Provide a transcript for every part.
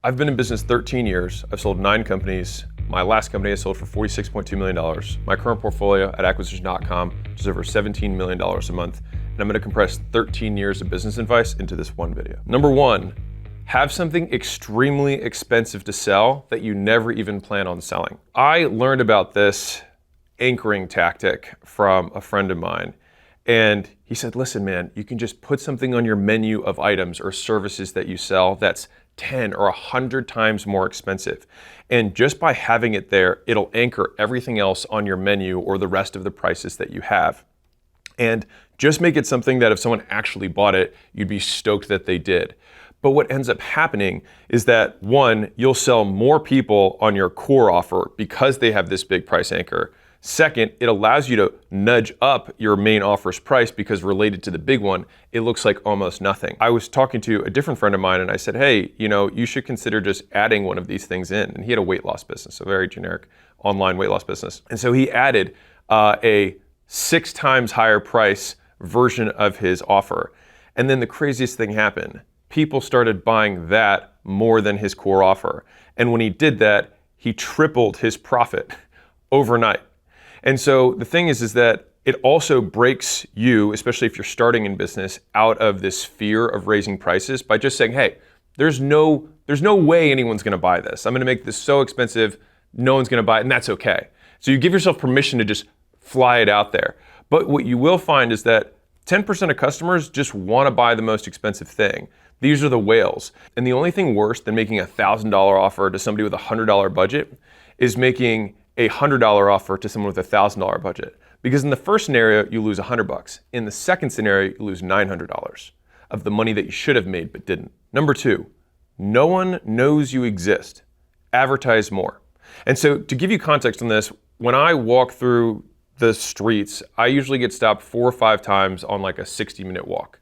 I've been in business 13 years. I've sold 9 companies. My last company I sold for $46.2 million. My current portfolio at acquisition.com is over $17 million a month. And I'm gonna compress 13 years of business advice into this one video. Number 1, have something extremely expensive to sell that you never even plan on selling. I learned about this anchoring tactic from a friend of mine. And he said, listen, man, you can just put something on your menu of items or services that you sell that's 10 or 100 times more expensive. And just by having it there, it'll anchor everything else on your menu or the rest of the prices that you have. And just make it something that if someone actually bought it, you'd be stoked that they did. But what ends up happening is that 1, you'll sell more people on your core offer because they have this big price anchor. Second, it allows you to nudge up your main offer's price because related to the big one, it looks like almost nothing. I was talking to a different friend of mine and I said, hey, you should consider just adding one of these things in. And he had a weight loss business, a very generic online weight loss business. And so he added a 6 times higher price version of his offer. And then the craziest thing happened. People started buying that more than his core offer. And when he did that, he tripled his profit overnight. And so the thing is that it also breaks you, especially if you're starting in business, out of this fear of raising prices by just saying, hey, there's no way anyone's gonna buy this. I'm gonna make this so expensive, no one's gonna buy it, and that's okay. So you give yourself permission to just fly it out there. But what you will find is that 10% of customers just wanna buy the most expensive thing. These are the whales. And the only thing worse than making a $1,000 offer to somebody with a $100 budget is making a $100 offer to someone with a $1,000 budget. Because in the first scenario, you lose $100. In the second scenario, you lose $900 of the money that you should have made but didn't. Number 2, no one knows you exist. Advertise more. And so to give you context on this, when I walk through the streets, I usually get stopped 4 or 5 times on like a 60-minute walk.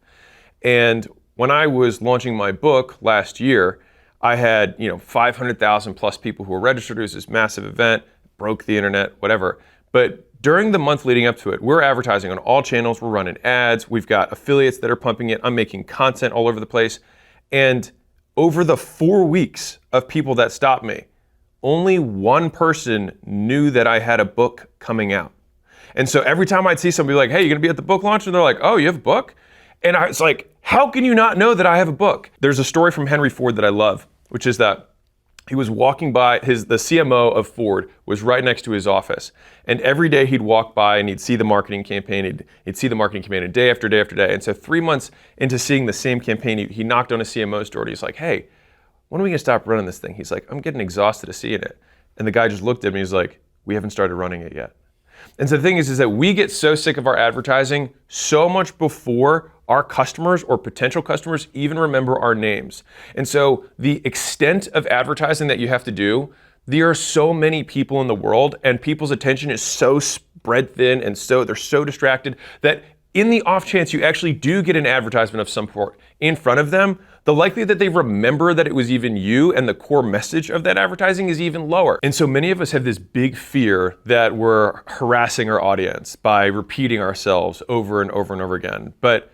And when I was launching my book last year, I had 500,000 plus people who were registered. It was this massive event. Broke the internet, whatever. But during the month leading up to it, we're advertising on all channels, we're running ads, we've got affiliates that are pumping it, I'm making content all over the place. And over the 4 weeks of people that stopped me, only 1 person knew that I had a book coming out. And so every time I'd see somebody like, hey, you gonna be at the book launch? And they're like, oh, you have a book? And I was like, how can you not know that I have a book? There's a story from Henry Ford that I love, which is that he was walking by, the CMO of Ford was right next to his office. And every day he'd walk by and he'd see the marketing campaign, he'd see the marketing campaign day after day after day. And so 3 months into seeing the same campaign, he knocked on a CMO's door and he's like, hey, when are we gonna stop running this thing? He's like, I'm getting exhausted of seeing it. And the guy just looked at me, he's like, we haven't started running it yet. And so the thing is that we get so sick of our advertising so much before our customers or potential customers even remember our names. And so the extent of advertising that you have to do, there are so many people in the world and people's attention is so spread thin and so they're so distracted that in the off chance you actually do get an advertisement of some sort in front of them, the likelihood that they remember that it was even you and the core message of that advertising is even lower. And so many of us have this big fear that we're harassing our audience by repeating ourselves over and over and over again. But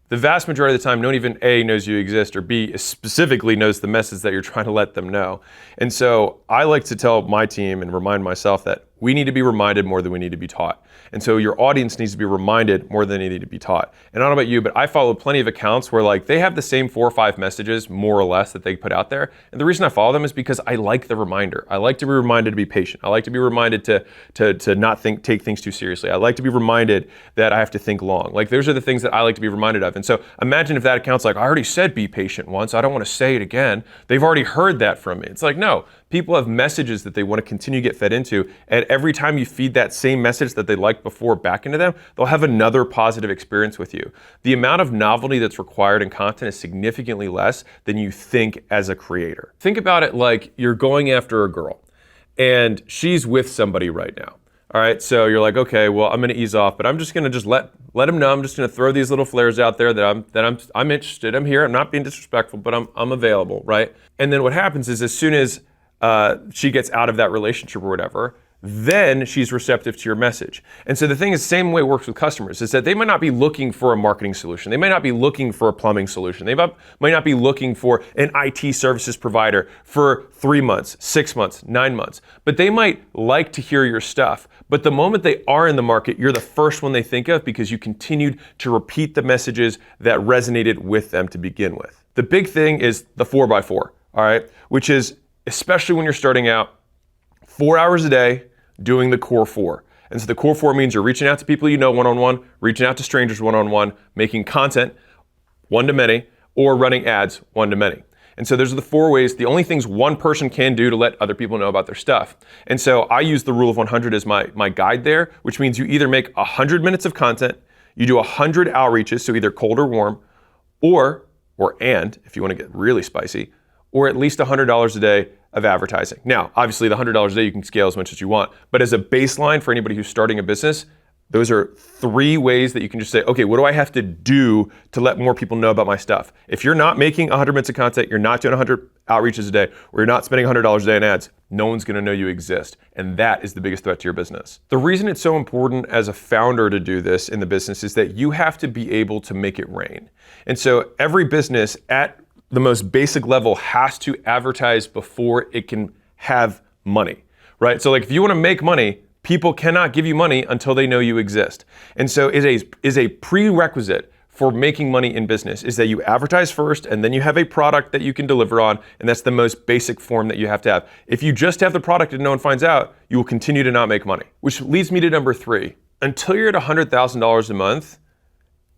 the vast majority of the time, no one even A, knows you exist, or B, specifically knows the message that you're trying to let them know. And so I like to tell my team and remind myself that we need to be reminded more than we need to be taught. And so your audience needs to be reminded more than they need to be taught. And I don't know about you, but I follow plenty of accounts where like they have the same 4 or 5 messages, more or less, that they put out there. And the reason I follow them is because I like the reminder. I like to be reminded to be patient. I like to be reminded to not take things too seriously. I like to be reminded that I have to think long. Like those are the things that I like to be reminded of. And so imagine if that account's like, I already said be patient once, I don't want to say it again. They've already heard that from me. It's like, no, people have messages that they want to continue to get fed into. And every time you feed that same message that they liked before back into them, they'll have another positive experience with you. The amount of novelty that's required in content is significantly less than you think as a creator. Think about it like you're going after a girl and she's with somebody right now. All right, so you're like, okay, well, I'm gonna ease off, but I'm just gonna let them know. I'm just gonna throw these little flares out there that I'm interested. I'm here. I'm not being disrespectful, but I'm available, right? And then what happens is as soon as she gets out of that relationship or whatever, then she's receptive to your message. And so the thing is, the same way it works with customers, is that they might not be looking for a marketing solution. They might not be looking for a plumbing solution. They might not be looking for an IT services provider for 3 months, 6 months, 9 months. But they might like to hear your stuff. But the moment they are in the market, you're the first one they think of because you continued to repeat the messages that resonated with them to begin with. The big thing is the 4x4, all right? Which is, especially when you're starting out, 4 hours a day, doing the core 4. And so the core 4 means you're reaching out to people you know one-on-one, reaching out to strangers one-on-one, making content one-to-many, or running ads one-to-many. And so those are the 4 ways, the only things one person can do to let other people know about their stuff. And so I use the rule of 100 as my guide there, which means you either make 100 minutes of content, you do 100 outreaches, so either cold or warm, and if you want to get really spicy, or at least $100 a day of advertising. Now, obviously the $100 a day you can scale as much as you want, but as a baseline for anybody who's starting a business, those are 3 ways that you can just say, okay, what do I have to do to let more people know about my stuff? If you're not making 100 minutes of content, you're not doing 100 outreaches a day, or you're not spending $100 a day in ads, no one's gonna know you exist. And that is the biggest threat to your business. The reason it's so important as a founder to do this in the business is that you have to be able to make it rain. And so every business at the most basic level has to advertise before it can have money, right? So like if you want to make money, people cannot give you money until they know you exist. And so is a prerequisite for making money in business is that you advertise first and then you have a product that you can deliver on, and that's the most basic form that you have to have. If you just have the product and no one finds out, you will continue to not make money. Which leads me to number 3. Until you're at $100,000 a month,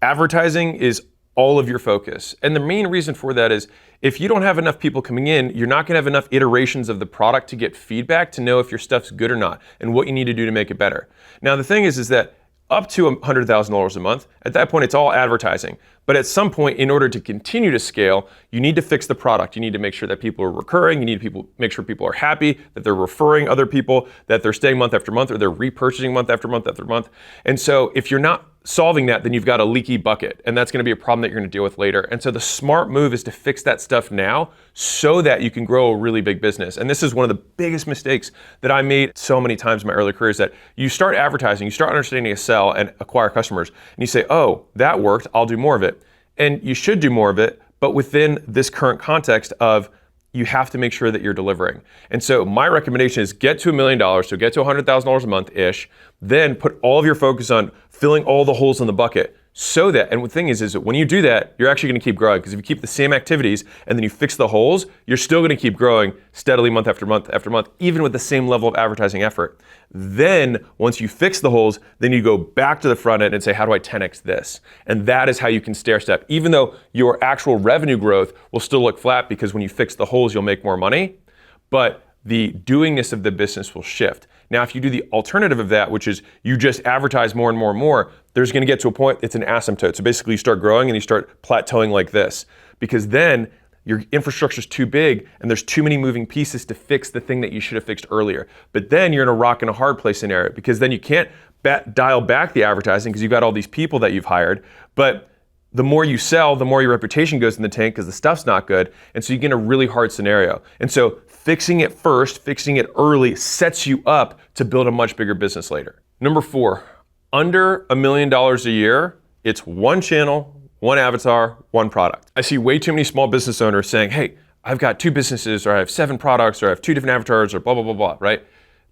advertising is all of your focus. And the main reason for that is if you don't have enough people coming in, you're not gonna have enough iterations of the product to get feedback to know if your stuff's good or not and what you need to do to make it better. Now, the thing is that up to $100,000 a month, at that point, it's all advertising. But at some point, in order to continue to scale, you need to fix the product. You need to make sure that people are recurring. You need to make sure people are happy, that they're referring other people, that they're staying month after month, or they're repurchasing month after month after month. And so if you're not solving that, then you've got a leaky bucket, and that's gonna be a problem that you're gonna deal with later. And so the smart move is to fix that stuff now so that you can grow a really big business. And this is one of the biggest mistakes that I made so many times in my early career is that you start advertising, you start understanding to sell and acquire customers, and you say, oh, that worked, I'll do more of it. And you should do more of it, but within this current context of you have to make sure that you're delivering. And so my recommendation is get to $1 million, so get to $100,000 a month-ish, then put all of your focus on filling all the holes in the bucket so that, and the thing is that when you do that, you're actually gonna keep growing, because if you keep the same activities and then you fix the holes, you're still gonna keep growing steadily month after month after month, even with the same level of advertising effort. Then once you fix the holes, then you go back to the front end and say, how do I 10x this? And that is how you can stair step, even though your actual revenue growth will still look flat, because when you fix the holes, you'll make more money, but the doingness of the business will shift. Now, if you do the alternative of that, which is you just advertise more and more and more, there's gonna get to a point, it's an asymptote. So basically you start growing and you start plateauing like this, because then your infrastructure is too big and there's too many moving pieces to fix the thing that you should have fixed earlier. But then you're in a rock and a hard place scenario, because then you can't dial back the advertising because you've got all these people that you've hired, but the more you sell, the more your reputation goes in the tank because the stuff's not good. And so you get a really hard scenario. And so fixing it first, fixing it early sets you up to build a much bigger business later. Number 4, under $1 million a year, it's one channel, one avatar, one product. I see way too many small business owners saying, hey, I've got 2 businesses, or I have 7 products, or I have 2 different avatars, or blah, blah, blah, blah, right?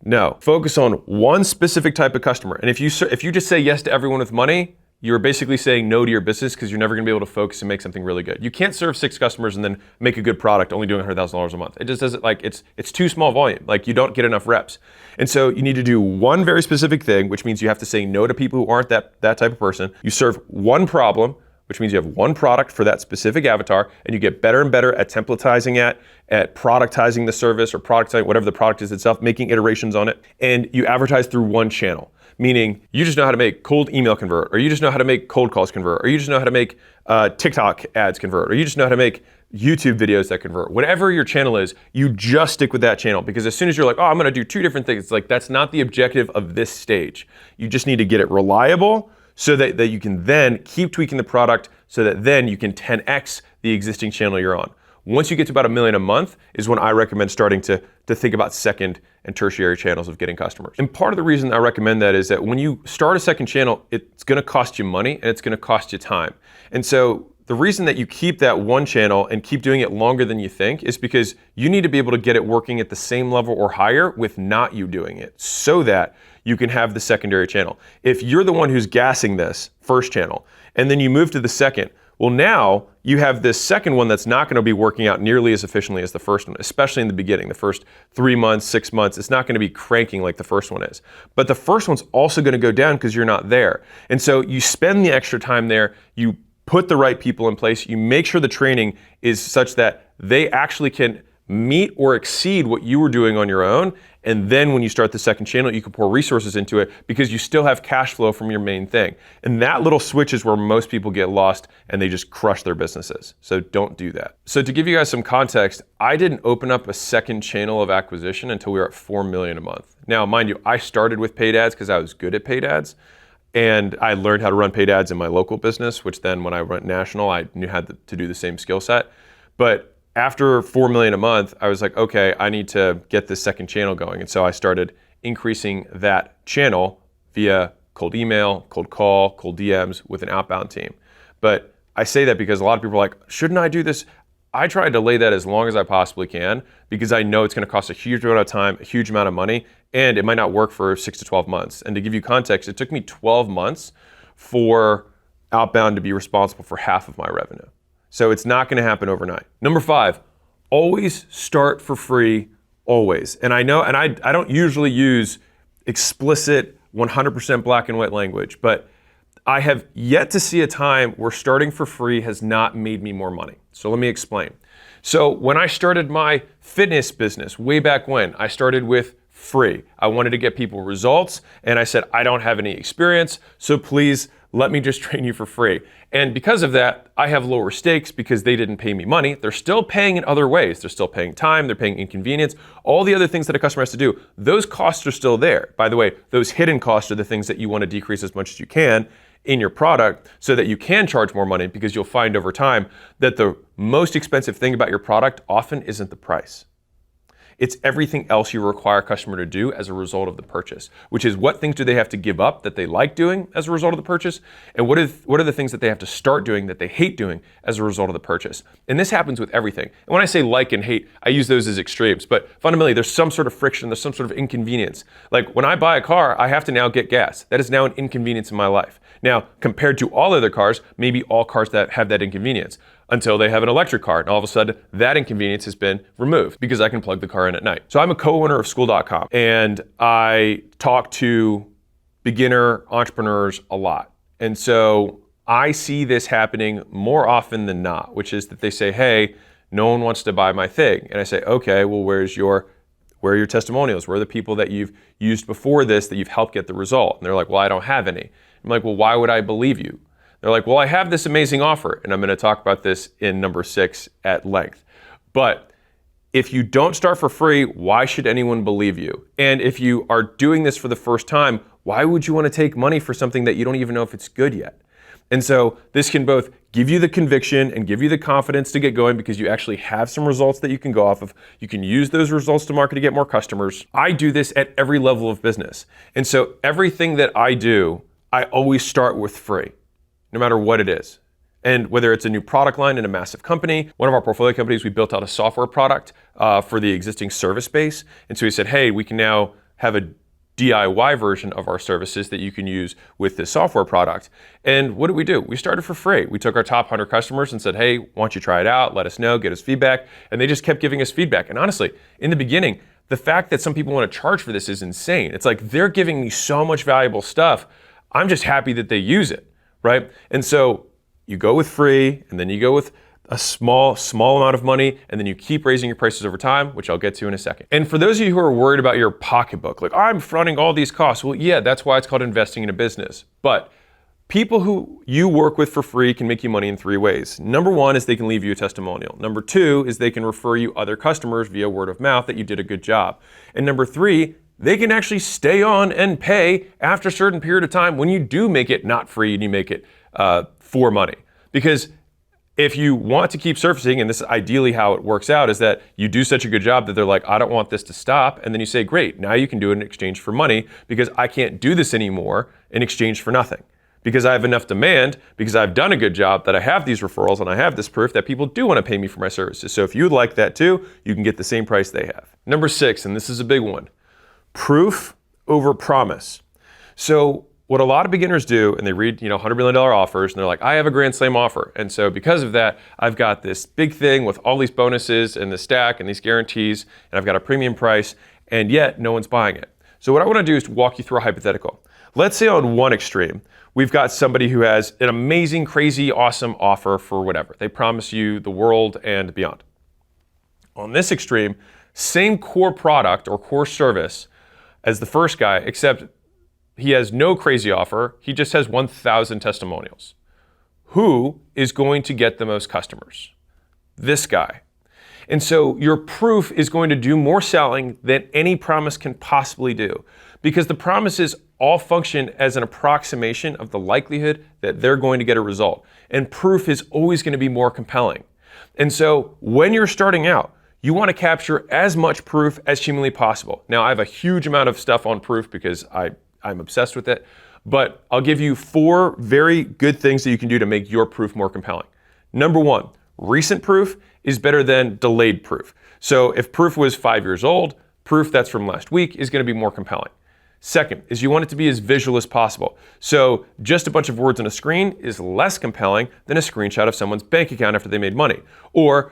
No, focus on one specific type of customer. And if you just say yes to everyone with money, you're basically saying no to your business, because you're never gonna be able to focus and make something really good. You can't serve 6 customers and then make a good product only doing $100,000 a month. It just doesn't, like, it's too small volume. Like, you don't get enough reps. And so you need to do one very specific thing, which means you have to say no to people who aren't that type of person. You serve one problem, which means you have one product for that specific avatar, and you get better and better at templatizing it, at productizing the service, or productizing whatever the product is itself, making iterations on it, and you advertise through one channel. Meaning you just know how to make cold email convert, or you just know how to make cold calls convert, or you just know how to make TikTok ads convert, or you just know how to make YouTube videos that convert. Whatever your channel is, you just stick with that channel, because as soon as you're like, oh, I'm gonna do 2 different things, it's like, that's not the objective of this stage. You just need to get it reliable so that you can then keep tweaking the product so that then you can 10x the existing channel you're on. Once you get to about $1 million a month is when I recommend starting to think about second and tertiary channels of getting customers. And part of the reason I recommend that is that when you start a second channel, it's gonna cost you money and it's gonna cost you time. And so the reason that you keep that one channel and keep doing it longer than you think is because you need to be able to get it working at the same level or higher with not you doing it, so that you can have the secondary channel. If you're the one who's gassing this first channel and then you move to the second, well, now you have this second one that's not going to be working out nearly as efficiently as the first one, especially in the beginning. The first 3 months, 6 months, it's not going to be cranking like the first one is. But the first one's also going to go down because you're not there. And so you spend the extra time there, you put the right people in place, you make sure the training is such that they actually can meet or exceed what you were doing on your own. And then when you start the second channel, you can pour resources into it because you still have cash flow from your main thing. And that little switch is where most people get lost and they just crush their businesses. So don't do that. So to give you guys some context, I didn't open up a second channel of acquisition until we were at 4 million a month. Now, mind you, I started with paid ads because I was good at paid ads. And I learned how to run paid ads in my local business, which then when I went national, I knew how to do the same skill set. But after 4 million a month, I was like, okay, I need to get this second channel going. And so I started increasing that channel via cold email, cold call, cold DMs with an outbound team. But I say that because a lot of people are like, shouldn't I do this? I try to delay that as long as I possibly can because I know it's going to cost a huge amount of time, a huge amount of money, and it might not work for 6 to 12 months. And to give you context, it took me 12 months for outbound to be responsible for half of my revenue. So it's not going to happen overnight. Number 5, always start for free, always. And I know, and I don't usually use explicit 100% black and white language, but I have yet to see a time where starting for free has not made me more money. So let me explain. So when I started my fitness business way back when, I started with free. I wanted to get people results and I said, I don't have any experience, so please let me just train you for free. And because of that, I have lower stakes because they didn't pay me money. They're still paying in other ways. They're still paying time, they're paying inconvenience, all the other things that a customer has to do. Those costs are still there. By the way, those hidden costs are the things that you want to decrease as much as you can in your product so that you can charge more money, because you'll find over time that the most expensive thing about your product often isn't the price. It's everything else you require a customer to do as a result of the purchase, which is what things do they have to give up that they like doing as a result of the purchase, and what are the things that they have to start doing that they hate doing as a result of the purchase. And this happens with everything. And when I say like and hate, I use those as extremes, but fundamentally there's some sort of friction, there's some sort of inconvenience. Like when I buy a car, I have to now get gas. That is now an inconvenience in my life. Now, compared to all other cars, maybe all cars that have that inconvenience, until they have an electric car, and all of a sudden that inconvenience has been removed because I can plug the car in at night. So I'm a co-owner of school.com, and I talk to beginner entrepreneurs a lot. And so I see this happening more often than not, which is that they say, hey, no one wants to buy my thing. And I say, okay, well, where are your testimonials? Where are the people that you've used before this that you've helped get the result? And they're like, well, I don't have any. I'm like, well, why would I believe you? They're like, well, I have this amazing offer, and I'm going to talk about this in number 6 at length. But if you don't start for free, why should anyone believe you? And if you are doing this for the first time, why would you want to take money for something that you don't even know if it's good yet? And so this can both give you the conviction and give you the confidence to get going because you actually have some results that you can go off of. You can use those results to market to get more customers. I do this at every level of business. And so everything that I do, I always start with free, no matter what it is. And whether it's a new product line in a massive company, one of our portfolio companies, we built out a software product for the existing service base. And so we said, hey, we can now have a DIY version of our services that you can use with this software product. And what did we do? We started for free. We took our top 100 customers and said, hey, why don't you try it out? Let us know, get us feedback. And they just kept giving us feedback. And honestly, in the beginning, the fact that some people want to charge for this is insane. It's like they're giving me so much valuable stuff. I'm just happy that they use it, right? And so you go with free, and then you go with a small amount of money, and then you keep raising your prices over time, which I'll get to in a second. And for those of you who are worried about your pocketbook, like, I'm fronting all these costs. Well, yeah, that's why it's called investing in a business. But people who you work with for free can make you money in 3 ways. Number 1 is they can leave you a testimonial. Number 2 is they can refer you other customers via word of mouth that you did a good job. And number 3, they can actually stay on and pay after a certain period of time when you do make it not free and you make it for money. Because If you want to keep surfacing, and this is ideally how it works out, is that you do such a good job that they're like, I don't want this to stop. And then you say, great, now you can do it in exchange for money because I can't do this anymore in exchange for nothing. Because I have enough demand, because I've done a good job that I have these referrals and I have this proof that people do want to pay me for my services. So if you would like that too, you can get the same price they have. Number 6, and this is a big one, proof over promise. So what a lot of beginners do, and they read, $100 million offers, and they're like, I have a grand slam offer. And so because of that, I've got this big thing with all these bonuses and the stack and these guarantees, and I've got a premium price, and yet no one's buying it. So what I want to do is walk you through a hypothetical. Let's say on one extreme, we've got somebody who has an amazing, crazy, awesome offer for whatever. They promise you the world and beyond. On this extreme, same core product or core service as the first guy, except he has no crazy offer. He just has 1,000 testimonials. Who is going to get the most customers? This guy. And so your proof is going to do more selling than any promise can possibly do, because the promises all function as an approximation of the likelihood that they're going to get a result. And proof is always going to be more compelling. And so when you're starting out, you want to capture as much proof as humanly possible. Now, I have a huge amount of stuff on proof because I'm obsessed with it, but I'll give you 4 very good things that you can do to make your proof more compelling. Number 1, recent proof is better than delayed proof. So if proof was 5 years old, proof that's from last week is going to be more compelling. Second is you want it to be as visual as possible. So just a bunch of words on a screen is less compelling than a screenshot of someone's bank account after they made money. Or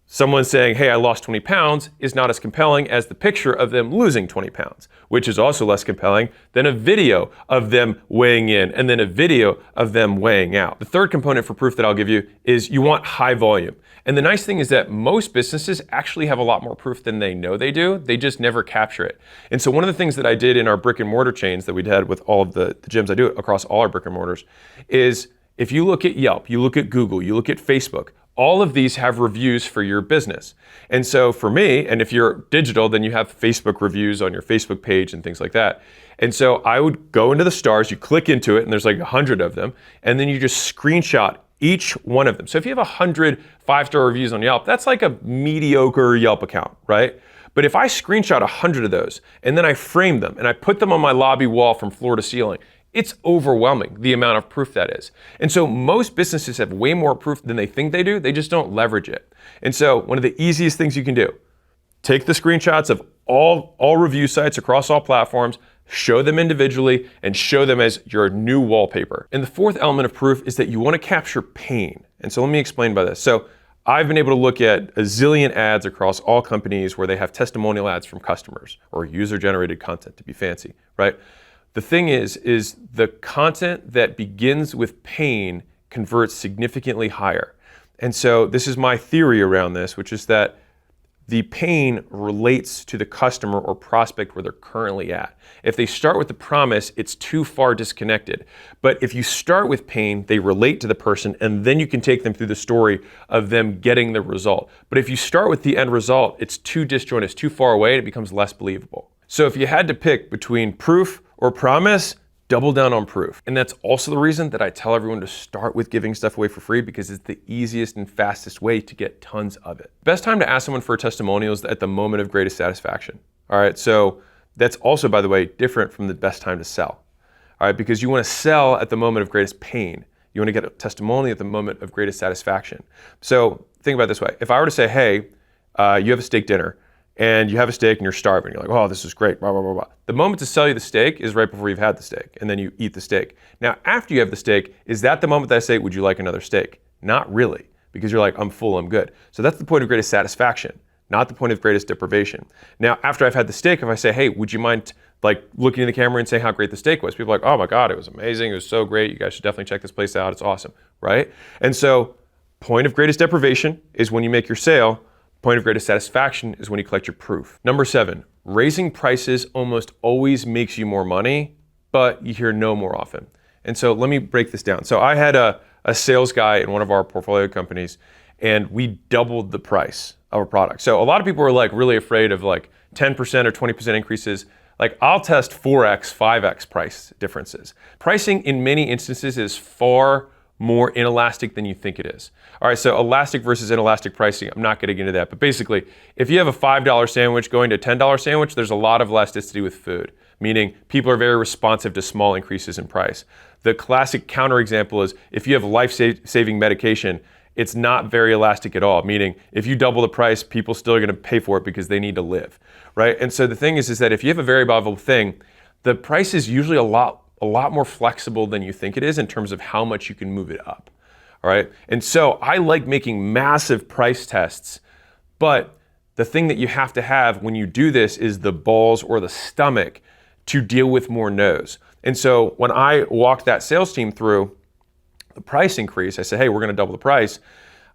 someone saying, hey, I lost 20 pounds is not as compelling as the picture of them losing 20 pounds, which is also less compelling than a video of them weighing in and then a video of them weighing out. The third component for proof that I'll give you is you want high volume. And the nice thing is that most businesses actually have a lot more proof than they know they do. They just never capture it. And so one of the things that I did in our brick and mortar chains that we'd had with all of the gyms I do across all our brick and mortars is if you look at Yelp, you look at Google, you look at Facebook, all of these have reviews for your business. And so for me, and if you're digital, then you have Facebook reviews on your Facebook page and things like that. And so I would go into the stars, you click into it, and there's like 100 of them, and then you just screenshot each one of them. So if you have 100 5-star reviews on Yelp, that's like a mediocre Yelp account, right? But if I screenshot 100 of those, and then I frame them, and I put them on my lobby wall from floor to ceiling, it's overwhelming the amount of proof that is. And so most businesses have way more proof than they think they do. They just don't leverage it. And so one of the easiest things you can do, take the screenshots of all review sites across all platforms, show them individually, and show them as your new wallpaper. And the fourth element of proof is that you want to capture pain. And so let me explain by this. So I've been able to look at a zillion ads across all companies where they have testimonial ads from customers or user-generated content to be fancy, right? The thing is the content that begins with pain converts significantly higher. And so this is my theory around this, which is that the pain relates to the customer or prospect where they're currently at. If they start with the promise, it's too far disconnected. But if you start with pain, they relate to the person, and then you can take them through the story of them getting the result. But if you start with the end result, it's too disjointed, it's too far away, and it becomes less believable. So if you had to pick between proof or promise, double down on proof. And that's also the reason that I tell everyone to start with giving stuff away for free, because it's the easiest and fastest way to get tons of it. Best time to ask someone for a testimonial is at the moment of greatest satisfaction. All right, so that's also, by the way, different from the best time to sell. All right, because you want to sell at the moment of greatest pain. You want to get a testimonial at the moment of greatest satisfaction. So think about it this way. If I were to say, hey, you have a steak dinner, and you have a steak and you're starving. You're like, oh, this is great, blah, blah, blah, blah. The moment to sell you the steak is right before you've had the steak, and then you eat the steak. Now, after you have the steak, is that the moment that I say, would you like another steak? Not really, because you're like, I'm full, I'm good. So that's the point of greatest satisfaction, not the point of greatest deprivation. Now, after I've had the steak, if I say, hey, would you mind like looking in the camera and saying how great the steak was? People are like, oh my God, it was amazing, it was so great, you guys should definitely check this place out, it's awesome, right? And so, point of greatest deprivation is when you make your sale. Point of greatest satisfaction is when you collect your proof. Number 7, raising prices almost always makes you more money, but you hear no more often. And so let me break this down. So I had a sales guy in one of our portfolio companies, and we doubled the price of a product. So a lot of people are like really afraid of like 10% or 20% increases. Like I'll test 4x, 5x price differences. Pricing in many instances is far more inelastic than you think it is. All right, so elastic versus inelastic pricing, I'm not getting into that, but basically, if you have a $5 sandwich going to a $10 sandwich, there's a lot of elasticity with food, meaning people are very responsive to small increases in price. The classic counterexample is if you have life-saving medication, it's not very elastic at all, meaning if you double the price, people still are gonna pay for it because they need to live, right? And so the thing is that if you have a very valuable thing, the price is usually a lot more flexible than you think it is in terms of how much you can move it up, all right? And so I like making massive price tests, but the thing that you have to have when you do this is the balls or the stomach to deal with more no's. And so when I walked that sales team through the price increase, I said, hey, we're gonna double the price.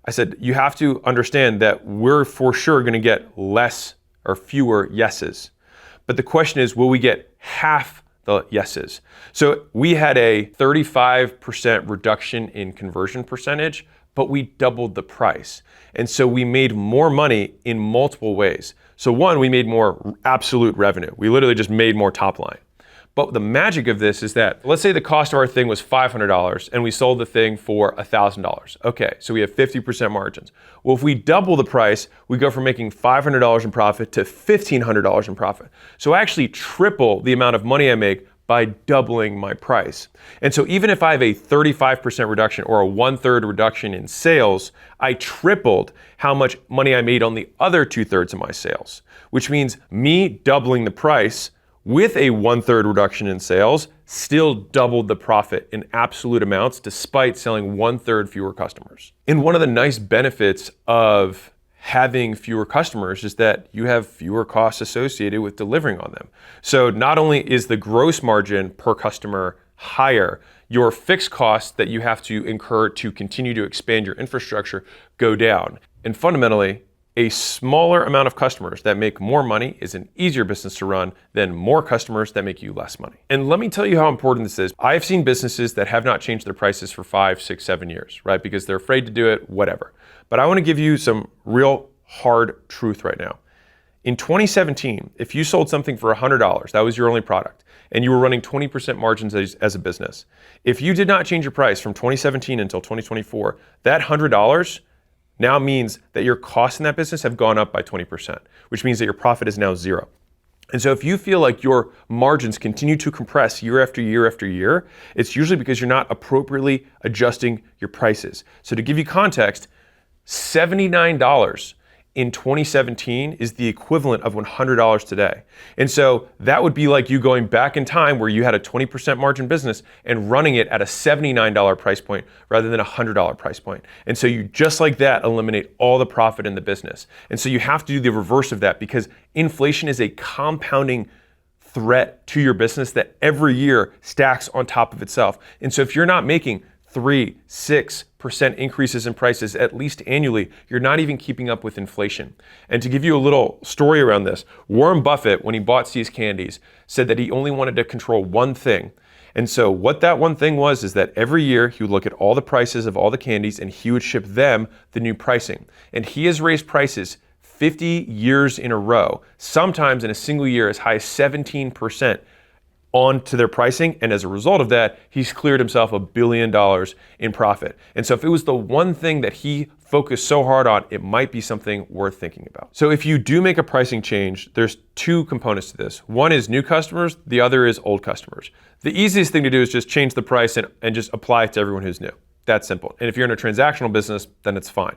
I said, you have to understand that we're for sure gonna get less or fewer yeses. But the question is, will we get half the yeses? So we had a 35% reduction in conversion percentage, but we doubled the price. And so we made more money in multiple ways. So one, we made more absolute revenue. We literally just made more top line. But the magic of this is that, let's say the cost of our thing was $500 and we sold the thing for $1,000. Okay, so we have 50% margins. Well, if we double the price, we go from making $500 in profit to $1,500 in profit. So I actually triple the amount of money I make by doubling my price. And so even if I have a 35% reduction or a 1/3 reduction in sales, I tripled how much money I made on the other 2/3 of my sales, which means me doubling the price with a 1/3 reduction in sales still doubled the profit in absolute amounts despite selling 1/3 fewer customers. And one of the nice benefits of having fewer customers is that you have fewer costs associated with delivering on them. So not only is the gross margin per customer higher, your fixed costs that you have to incur to continue to expand your infrastructure go down. And fundamentally, a smaller amount of customers that make more money is an easier business to run than more customers that make you less money. And let me tell you how important this is. I've seen businesses that have not changed their prices for 5, 6, 7 years, right? Because they're afraid to do it, whatever. But I want to give you some real hard truth right now. In 2017, if you sold something for $100, that was your only product, and you were running 20% margins as a business, if you did not change your price from 2017 until 2024, that $100 now means that your costs in that business have gone up by 20%, which means that your profit is now 0. And so if you feel like your margins continue to compress year after year after year, it's usually because you're not appropriately adjusting your prices. So to give you context, $79 in 2017 is the equivalent of $100 today. And so that would be like you going back in time where you had a 20% margin business and running it at a $79 price point rather than a $100 price point. And so you just like that eliminate all the profit in the business. And so you have to do the reverse of that because inflation is a compounding threat to your business that every year stacks on top of itself. And so if you're not making 3, 6% increases in prices at least annually, you're not even keeping up with inflation. And to give you a little story around this, Warren Buffett, when he bought See's Candies, said that he only wanted to control one thing. And so what that one thing was is that every year he would look at all the prices of all the candies and he would ship them the new pricing. And he has raised prices 50 years in a row, sometimes in a single year as high as 17%. onto their pricing, and as a result of that, he's cleared himself $1 billion in profit. And so if it was the one thing that he focused so hard on, it might be something worth thinking about. So if you do make a pricing change, there's 2 components to this. One is new customers, the other is old customers. The easiest thing to do is just change the price and just apply it to everyone who's new. That's simple. And if you're in a transactional business, then it's fine,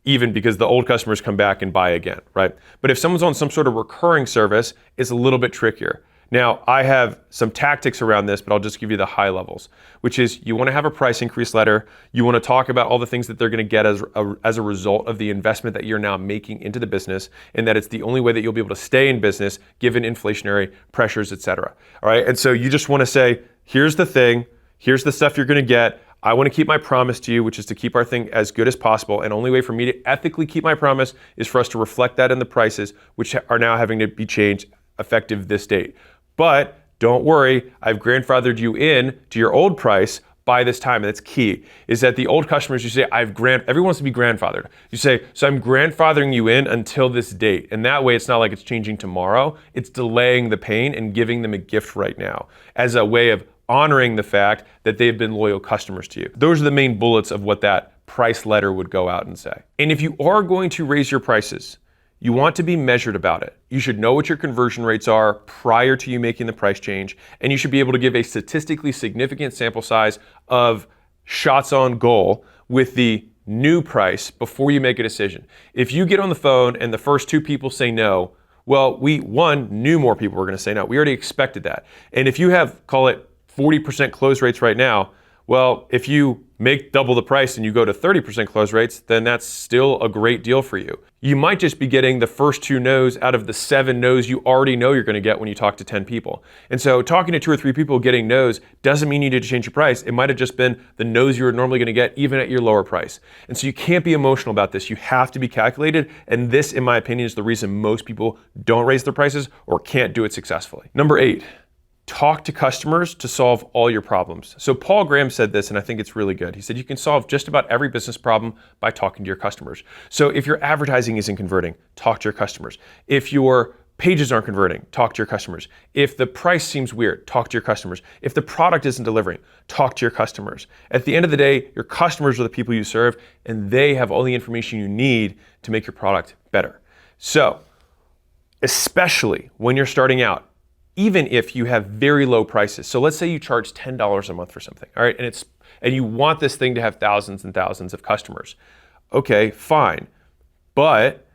even because the old customers come back and buy again, right? But if someone's on some sort of recurring service, it's a little bit trickier. Now, I have some tactics around this, but I'll just give you the high levels, which is you want to have a price increase letter. You want to talk about all the things that they're going to get as a result of the investment that you're now making into the business, and that it's the only way that you'll be able to stay in business given inflationary pressures, et cetera. All right, and so you just want to say, here's the thing, here's the stuff you're going to get. I want to keep my promise to you, which is to keep our thing as good as possible. And only way for me to ethically keep my promise is for us to reflect that in the prices, which are now having to be changed effective this date. But don't worry, I've grandfathered you in to your old price by this time. And that's key, is that the old customers, you say, everyone wants to be grandfathered. You say, so I'm grandfathering you in until this date. And that way it's not like it's changing tomorrow. It's delaying the pain and giving them a gift right now as a way of honoring the fact that they've been loyal customers to you. Those are the main bullets of what that price letter would go out and say. And if you are going to raise your prices, you want to be measured about it. You should know what your conversion rates are prior to you making the price change, and you should be able to give a statistically significant sample size of shots on goal with the new price before you make a decision. If you get on the phone and the first 2 people say no, well, we knew more people were going to say no. We already expected that. And if you have, call it 40% close rates right now, well, if you make double the price and you go to 30% close rates, then that's still a great deal for you. You might just be getting the first 2 no's out of the 7 no's you already know you're going to get when you talk to 10 people. And so talking to 2 or 3 people getting no's doesn't mean you need to change your price. It might have just been the no's you were normally going to get even at your lower price. And so you can't be emotional about this. You have to be calculated. And this, in my opinion, is the reason most people don't raise their prices or can't do it successfully. Number 8. Talk to customers to solve all your problems. So Paul Graham said this, and I think it's really good. He said you can solve just about every business problem by talking to your customers. So if your advertising isn't converting, talk to your customers. If your pages aren't converting, talk to your customers. If the price seems weird, talk to your customers. If the product isn't delivering, talk to your customers. At the end of the day, your customers are the people you serve, and they have all the information you need to make your product better. So, especially when you're starting out, even if you have very low prices. So let's say you charge $10 a month for something, all right? And you want this thing to have thousands and thousands of customers. Okay, fine. But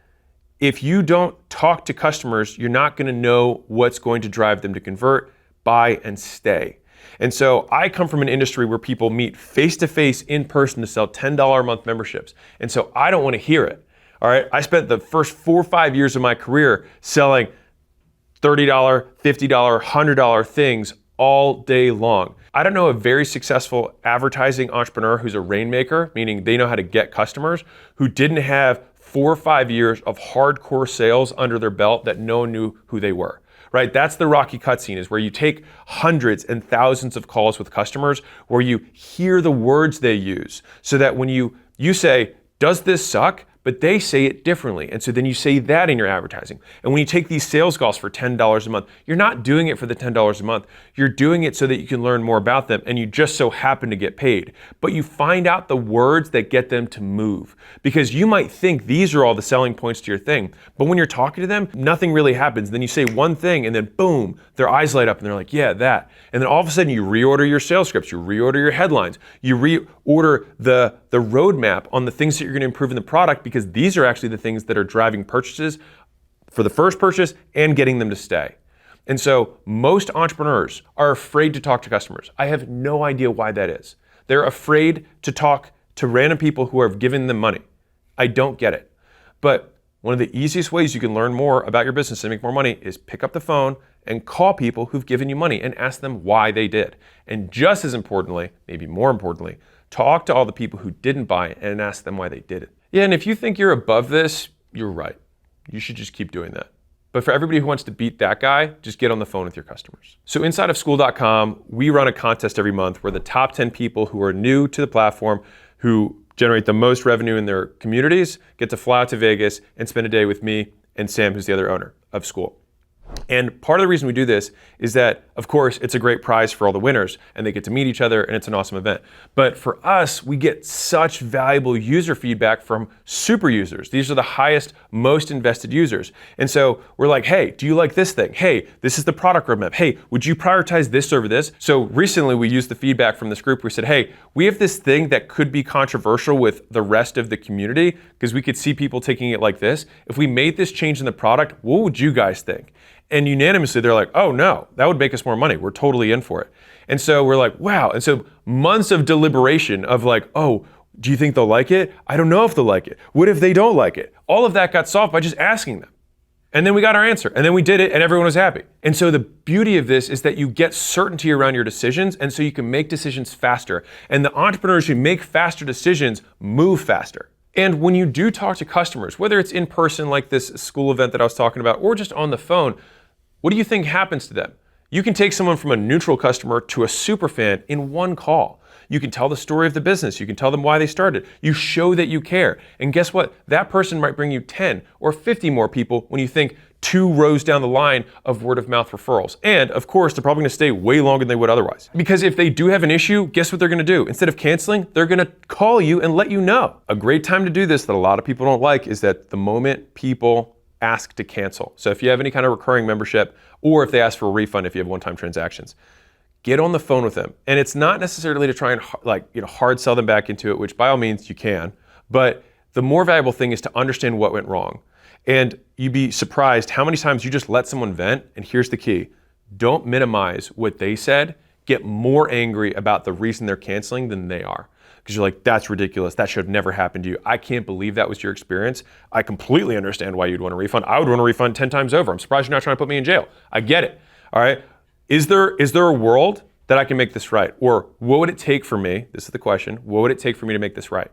if you don't talk to customers, you're not gonna know what's going to drive them to convert, buy, and stay. And so I come from an industry where people meet face-to-face in person to sell $10 a month memberships. And so I don't wanna hear it, all right? I spent the first 4 or 5 years of my career selling $30, $50, $100 things all day long. I don't know a very successful advertising entrepreneur who's a rainmaker, meaning they know how to get customers, who didn't have 4 or 5 years of hardcore sales under their belt that no one knew who they were, right? That's the Rocky cutscene, is where you take hundreds and thousands of calls with customers, where you hear the words they use, so that when you say, does this suck? But they say it differently. And so then you say that in your advertising. And when you take these sales calls for $10 a month, you're not doing it for the $10 a month. You're doing it so that you can learn more about them, and you just so happen to get paid. But you find out the words that get them to move. Because you might think these are all the selling points to your thing. But when you're talking to them, nothing really happens. Then you say one thing, and then boom, their eyes light up and they're like, yeah, that. And then all of a sudden you reorder your sales scripts, you reorder your headlines, you reorder the roadmap on the things that you're gonna improve in the product, because these are actually the things that are driving purchases for the first purchase and getting them to stay. And so most entrepreneurs are afraid to talk to customers. I have no idea why that is. They're afraid to talk to random people who have given them money. I don't get it. But one of the easiest ways you can learn more about your business and make more money is pick up the phone and call people who've given you money and ask them why they did. And just as importantly, maybe more importantly, talk to all the people who didn't buy it and ask them why they did it. Yeah, and if you think you're above this, you're right. You should just keep doing that. But for everybody who wants to beat that guy, just get on the phone with your customers. So inside of school.com, we run a contest every month where the top 10 people who are new to the platform, who generate the most revenue in their communities, get to fly out to Vegas and spend a day with me and Sam, who's the other owner of School. And part of the reason we do this is that, of course, it's a great prize for all the winners and they get to meet each other and it's an awesome event. But for us, we get such valuable user feedback from super users. These are the highest, most invested users. And so we're like, hey, do you like this thing? Hey, this is the product roadmap. Hey, would you prioritize this over this? So recently we used the feedback from this group. We said, hey, we have this thing that could be controversial with the rest of the community because we could see people taking it like this. If we made this change in the product, what would you guys think? And unanimously, they're like, oh no, that would make us more money. We're totally in for it. And so we're like, wow. And so months of deliberation of like, oh, do you think they'll like it? I don't know if they'll like it. What if they don't like it? All of that got solved by just asking them. And then we got our answer. And then we did it and everyone was happy. And so the beauty of this is that you get certainty around your decisions, and so you can make decisions faster. And the entrepreneurs who make faster decisions move faster. And when you do talk to customers, whether it's in person like this school event that I was talking about, or just on the phone, what do you think happens to them? You can take someone from a neutral customer to a super fan in one call. You can tell the story of the business. You can tell them why they started. You show that you care. And guess what? That person might bring you 10 or 50 more people when you think 2 rows down the line of word of mouth referrals. And of course, they're probably gonna stay way longer than they would otherwise. Because if they do have an issue, guess what they're gonna do? Instead of canceling, they're gonna call you and let you know. A great time to do this that a lot of people don't like is that the moment people ask to cancel. So if you have any kind of recurring membership, or if they ask for a refund if you have one-time transactions, get on the phone with them. And it's not necessarily to try and hard sell them back into it, which by all means you can, but the more valuable thing is to understand what went wrong. And you'd be surprised how many times you just let someone vent, and here's the key. Don't minimize what they said, get more angry about the reason they're canceling than they are. Because you're like, that's ridiculous, that should have never happened to you. I can't believe that was your experience. I completely understand why you'd want a refund. I would want a refund 10 times over. I'm surprised you're not trying to put me in jail. I get it, all right? Is there a world that I can make this right? Or what would it take for me, this is the question, what would it take for me to make this right?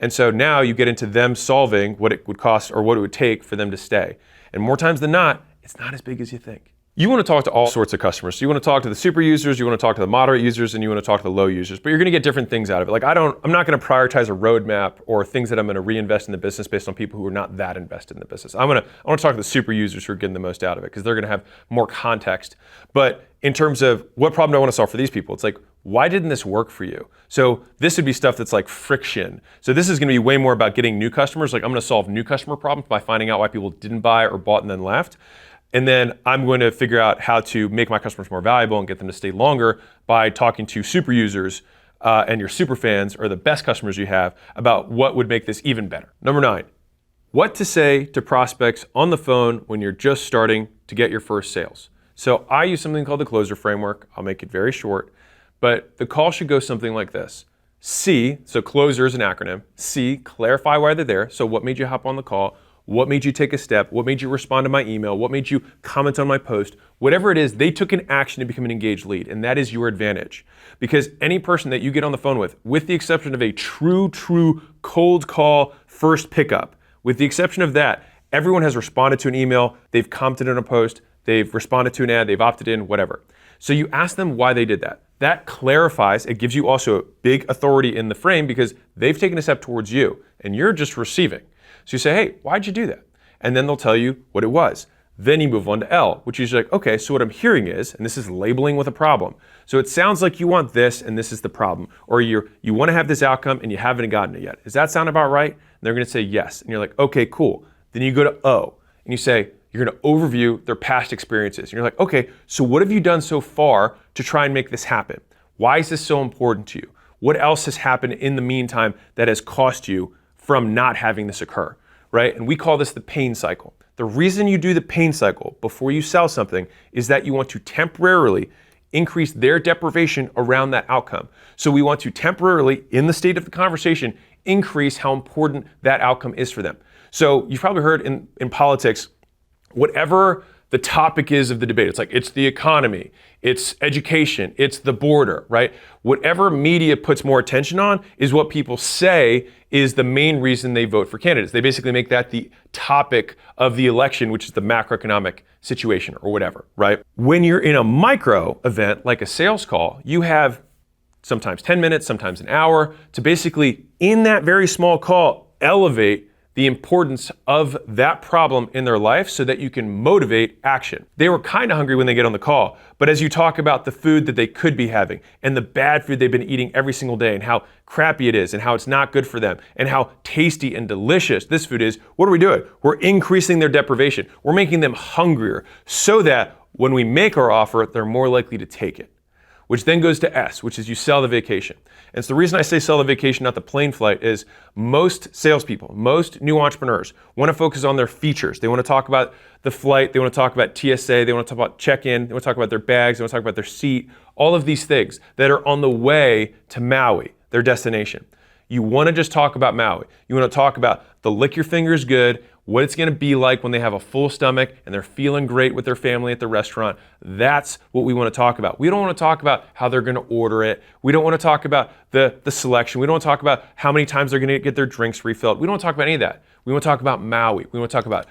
And so now you get into them solving what it would cost or what it would take for them to stay. And more times than not, it's not as big as you think. You want to talk to all sorts of customers. So you want to talk to the super users, you want to talk to the moderate users, and you want to talk to the low users, but you're going to get different things out of it. Like I'm not going to prioritize a roadmap or things that I'm going to reinvest in the business based on people who are not that invested in the business. I want to talk to the super users who are getting the most out of it because they're going to have more context. But in terms of what problem do I want to solve for these people, it's like, why didn't this work for you? So this would be stuff that's like friction. So this is going to be way more about getting new customers. Like I'm going to solve new customer problems by finding out why people didn't buy or bought and then left. And then I'm going to figure out how to make my customers more valuable and get them to stay longer by talking to super users and your super fans or the best customers you have about what would make this even better. Number 9, what to say to prospects on the phone when you're just starting to get your first sales. So I use something called the closer framework. I'll make it very short, but the call should go something like this. C, so closer is an acronym. C, clarify why they're there. So what made you hop on the call? What made you take a step? What made you respond to my email? What made you comment on my post? Whatever it is, they took an action to become an engaged lead, and that is your advantage. Because any person that you get on the phone with the exception of a true cold call first pickup, with the exception of that, everyone has responded to an email, they've commented on a post, they've responded to an ad, they've opted in, whatever. So you ask them why they did that. That clarifies, it gives you also a big authority in the frame because they've taken a step towards you, and you're just receiving. So you say, hey, why'd you do that? And then they'll tell you what it was. Then you move on to L, which is like, okay, so what I'm hearing is, and this is labeling with a problem. So it sounds like you want this and this is the problem. Or you want to have this outcome and you haven't gotten it yet. Does that sound about right? And they're going to say yes. And you're like, okay, cool. Then you go to O and you say, you're going to overview their past experiences. And you're like, okay, so what have you done so far to try and make this happen? Why is this so important to you? What else has happened in the meantime that has cost you from not having this occur, right? And we call this the pain cycle. The reason you do the pain cycle before you sell something is that you want to temporarily increase their deprivation around that outcome. So we want to temporarily, in the state of the conversation, increase how important that outcome is for them. So you've probably heard in politics, whatever the topic is of the debate, it's like, it's the economy, it's education, it's the border, right? Whatever media puts more attention on is what people say is the main reason they vote for candidates. They basically make that the topic of the election, which is the macroeconomic situation or whatever, right? When you're in a micro event, like a sales call, you have sometimes 10 minutes, sometimes an hour to basically, in that very small call, elevate the importance of that problem in their life so that you can motivate action. They were kind of hungry when they get on the call, but as you talk about the food that they could be having and the bad food they've been eating every single day and how crappy it is and how it's not good for them and how tasty and delicious this food is, what are we doing? We're increasing their deprivation. We're making them hungrier so that when we make our offer, they're more likely to take it. Which then goes to S, which is you sell the vacation. And so the reason I say sell the vacation, not the plane flight, is most salespeople, most new entrepreneurs want to focus on their features. They want to talk about the flight, they want to talk about TSA, they want to talk about check-in, they want to talk about their bags, they want to talk about their seat, all of these things that are on the way to Maui, their destination. You want to just talk about Maui. You want to talk about the lick your fingers good, what it's going to be like when they have a full stomach and they're feeling great with their family at the restaurant. That's what we want to talk about. We don't want to talk about how they're going to order it. We don't want to talk about the selection. We don't want to talk about how many times they're going to get their drinks refilled. We don't want to talk about any of that. We want to talk about Maui. We want to talk about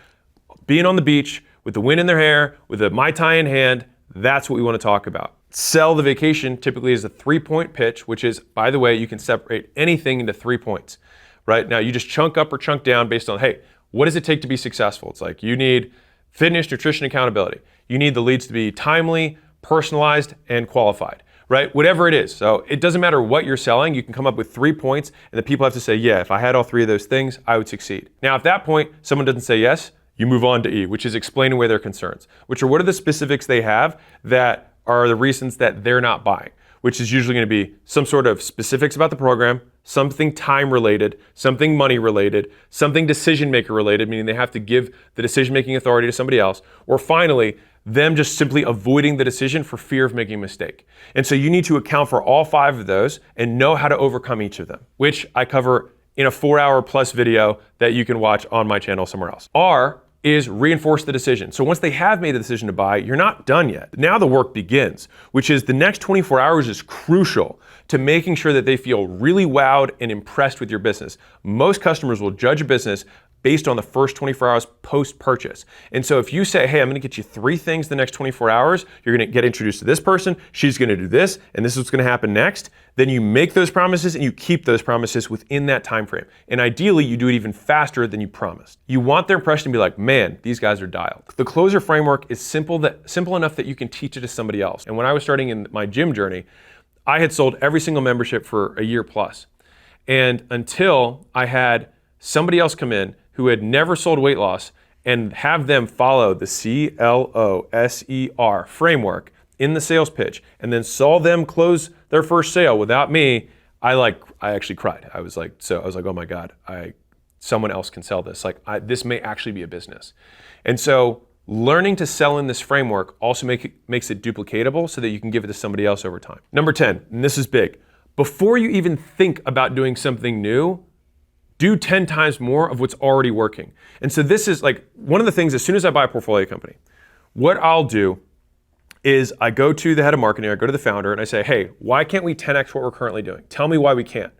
being on the beach with the wind in their hair, with a Mai Tai in hand. That's what we want to talk about. Sell the vacation typically is a 3-point pitch, which is, by the way, you can separate anything into 3 points, right? Now you just chunk up or chunk down based on, hey, what does it take to be successful? It's like you need fitness, nutrition, accountability. You need the leads to be timely, personalized, and qualified, right? Whatever it is. So it doesn't matter what you're selling. You can come up with 3 points and the people have to say, yeah, if I had all 3 of those things, I would succeed. Now, at that point, someone doesn't say yes, you move on to E, which is explaining away their concerns, which are what are the specifics they have that are the reasons that they're not buying, which is usually going to be some sort of specifics about the program, something time related, something money related, something decision maker related, meaning they have to give the decision making authority to somebody else, or finally, them just simply avoiding the decision for fear of making a mistake. And so you need to account for all 5 of those and know how to overcome each of them, which I cover in a 4-hour plus video that you can watch on my channel somewhere else. R is reinforce the decision. So once they have made the decision to buy, you're not done yet. Now the work begins, which is the next 24 hours is crucial to making sure that they feel really wowed and impressed with your business. Most customers will judge a business based on the first 24 hours post-purchase. And so if you say, hey, I'm gonna get you 3 things the next 24 hours, you're gonna get introduced to this person, she's gonna do this, and this is what's gonna happen next, then you make those promises and you keep those promises within that time frame. And ideally, you do it even faster than you promised. You want their impression to be like, man, these guys are dialed. The closer framework is simple enough that you can teach it to somebody else. And when I was starting in my gym journey, I had sold every single membership for a year plus. And until I had somebody else come in who had never sold weight loss and have them follow the CLOSER framework in the sales pitch and then saw them close their first sale without me, I actually cried. I was like, oh my God, someone else can sell this. This may actually be a business. And so learning to sell in this framework also makes it duplicatable so that you can give it to somebody else over time. Number 10, and this is big. Before you even think about doing something new, do 10 times more of what's already working. And so this is like one of the things, as soon as I buy a portfolio company, what I'll do is I go to the head of marketing, I go to the founder and I say, hey, why can't we 10x what we're currently doing? Tell me why we can't.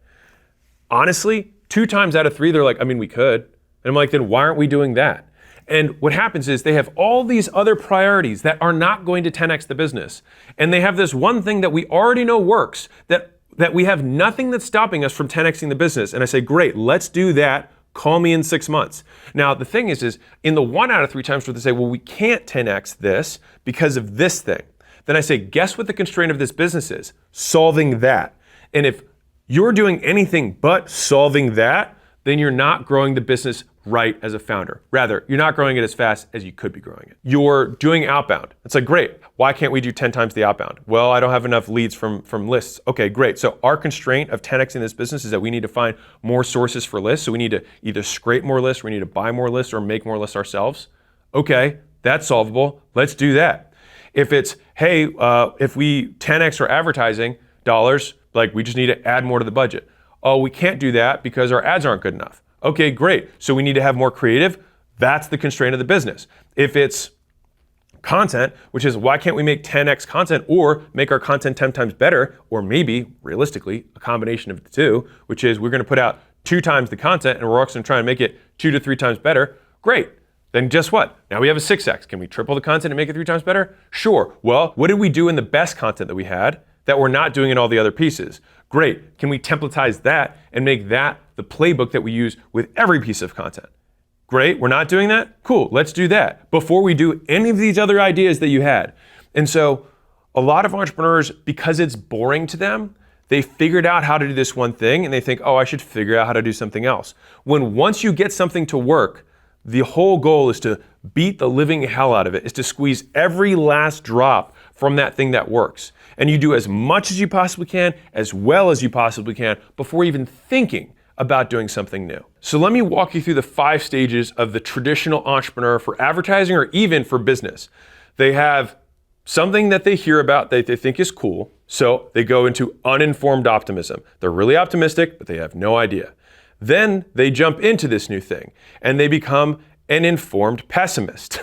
Honestly, 2 times out of 3, they're like, I mean, we could. And I'm like, then why aren't we doing that? And what happens is they have all these other priorities that are not going to 10x the business. And they have this one thing that we already know works, that we have nothing that's stopping us from 10xing the business. And I say, great, let's do that. Call me in 6 months. Now, the thing is in the 1 out of 3 times where they say, well, we can't 10x this because of this thing. Then I say, guess what the constraint of this business is? Solving that. And if you're doing anything but solving that, then you're not growing the business right as a founder. Rather, you're not growing it as fast as you could be growing it. You're doing outbound. It's like, great, why can't we do 10 times the outbound? Well, I don't have enough leads from lists. Okay, great. So our constraint of 10xing this business is that we need to find more sources for lists. So we need to either scrape more lists, we need to buy more lists, or make more lists ourselves. Okay, that's solvable. Let's do that. If it's, hey, if we 10x our advertising dollars, like we just need to add more to the budget. Oh, we can't do that because our ads aren't good enough. Okay, great. So we need to have more creative. That's the constraint of the business. If it's content, which is why can't we make 10x content or make our content 10 times better, or maybe realistically a combination of the two, which is we're going to put out 2 times the content and we're also going to try and make it 2 to 3 times better. Great. Then guess what? Now we have a 6x. Can we triple the content and make it 3 times better? Sure. Well, what did we do in the best content that we had that we're not doing in all the other pieces? Great. Can we templatize that and make that the playbook that we use with every piece of content? Great. We're not doing that? Cool. Let's do that before we do any of these other ideas that you had. And so a lot of entrepreneurs, because it's boring to them, they figured out how to do this one thing and they think, oh, I should figure out how to do something else. When once you get something to work, the whole goal is to beat the living hell out of it, is to squeeze every last drop from that thing that works. And you do as much as you possibly can, as well as you possibly can, before even thinking about doing something new. So let me walk you through the 5 stages of the traditional entrepreneur for advertising or even for business. They have something that they hear about that they think is cool, so they go into uninformed optimism. They're really optimistic, but they have no idea. Then they jump into this new thing and they become an informed pessimist.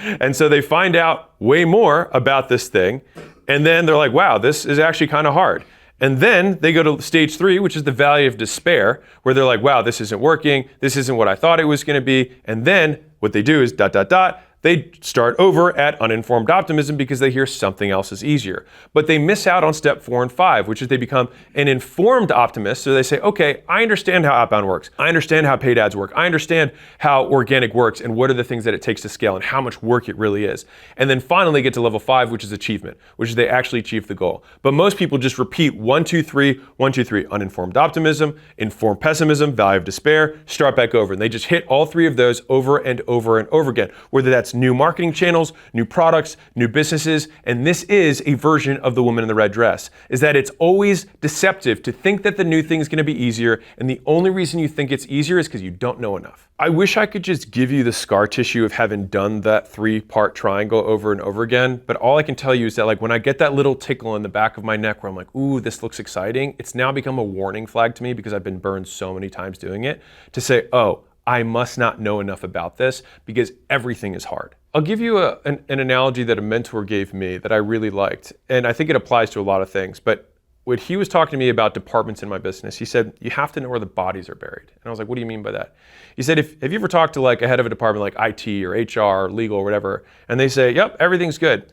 And so they find out way more about this thing and then they're like, wow, this is actually kind of hard. And then they go to stage 3, which is the valley of despair, where they're like, wow, this isn't working. This isn't what I thought it was going to be. And then what they do is ... They start over at uninformed optimism because they hear something else is easier. But they miss out on step 4 and 5, which is they become an informed optimist. So they say, okay, I understand how outbound works. I understand how paid ads work. I understand how organic works and what are the things that it takes to scale and how much work it really is. And then finally get to level 5, which is achievement, which is they actually achieve the goal. But most people just repeat 1, 2, 3, 1, 2, 3, uninformed optimism, informed pessimism, value of despair, start back over. And they just hit all 3 of those over and over and over again, whether that's new marketing channels, new products, new businesses. And this is a version of the woman in the red dress, is that it's always deceptive to think that the new thing is going to be easier. And the only reason you think it's easier is because you don't know enough. I wish I could just give you the scar tissue of having done that 3-part triangle over and over again. But all I can tell you is that, like, when I get that little tickle in the back of my neck where I'm like, ooh, this looks exciting, it's now become a warning flag to me because I've been burned so many times doing it, to say, oh, I must not know enough about this because everything is hard. I'll give you an analogy that a mentor gave me that I really liked, and I think it applies to a lot of things. But when he was talking to me about departments in my business, he said, you have to know where the bodies are buried. And I was like, what do you mean by that? He said, have you ever talked to like a head of a department like IT or HR or legal or whatever, and they say, yep, everything's good.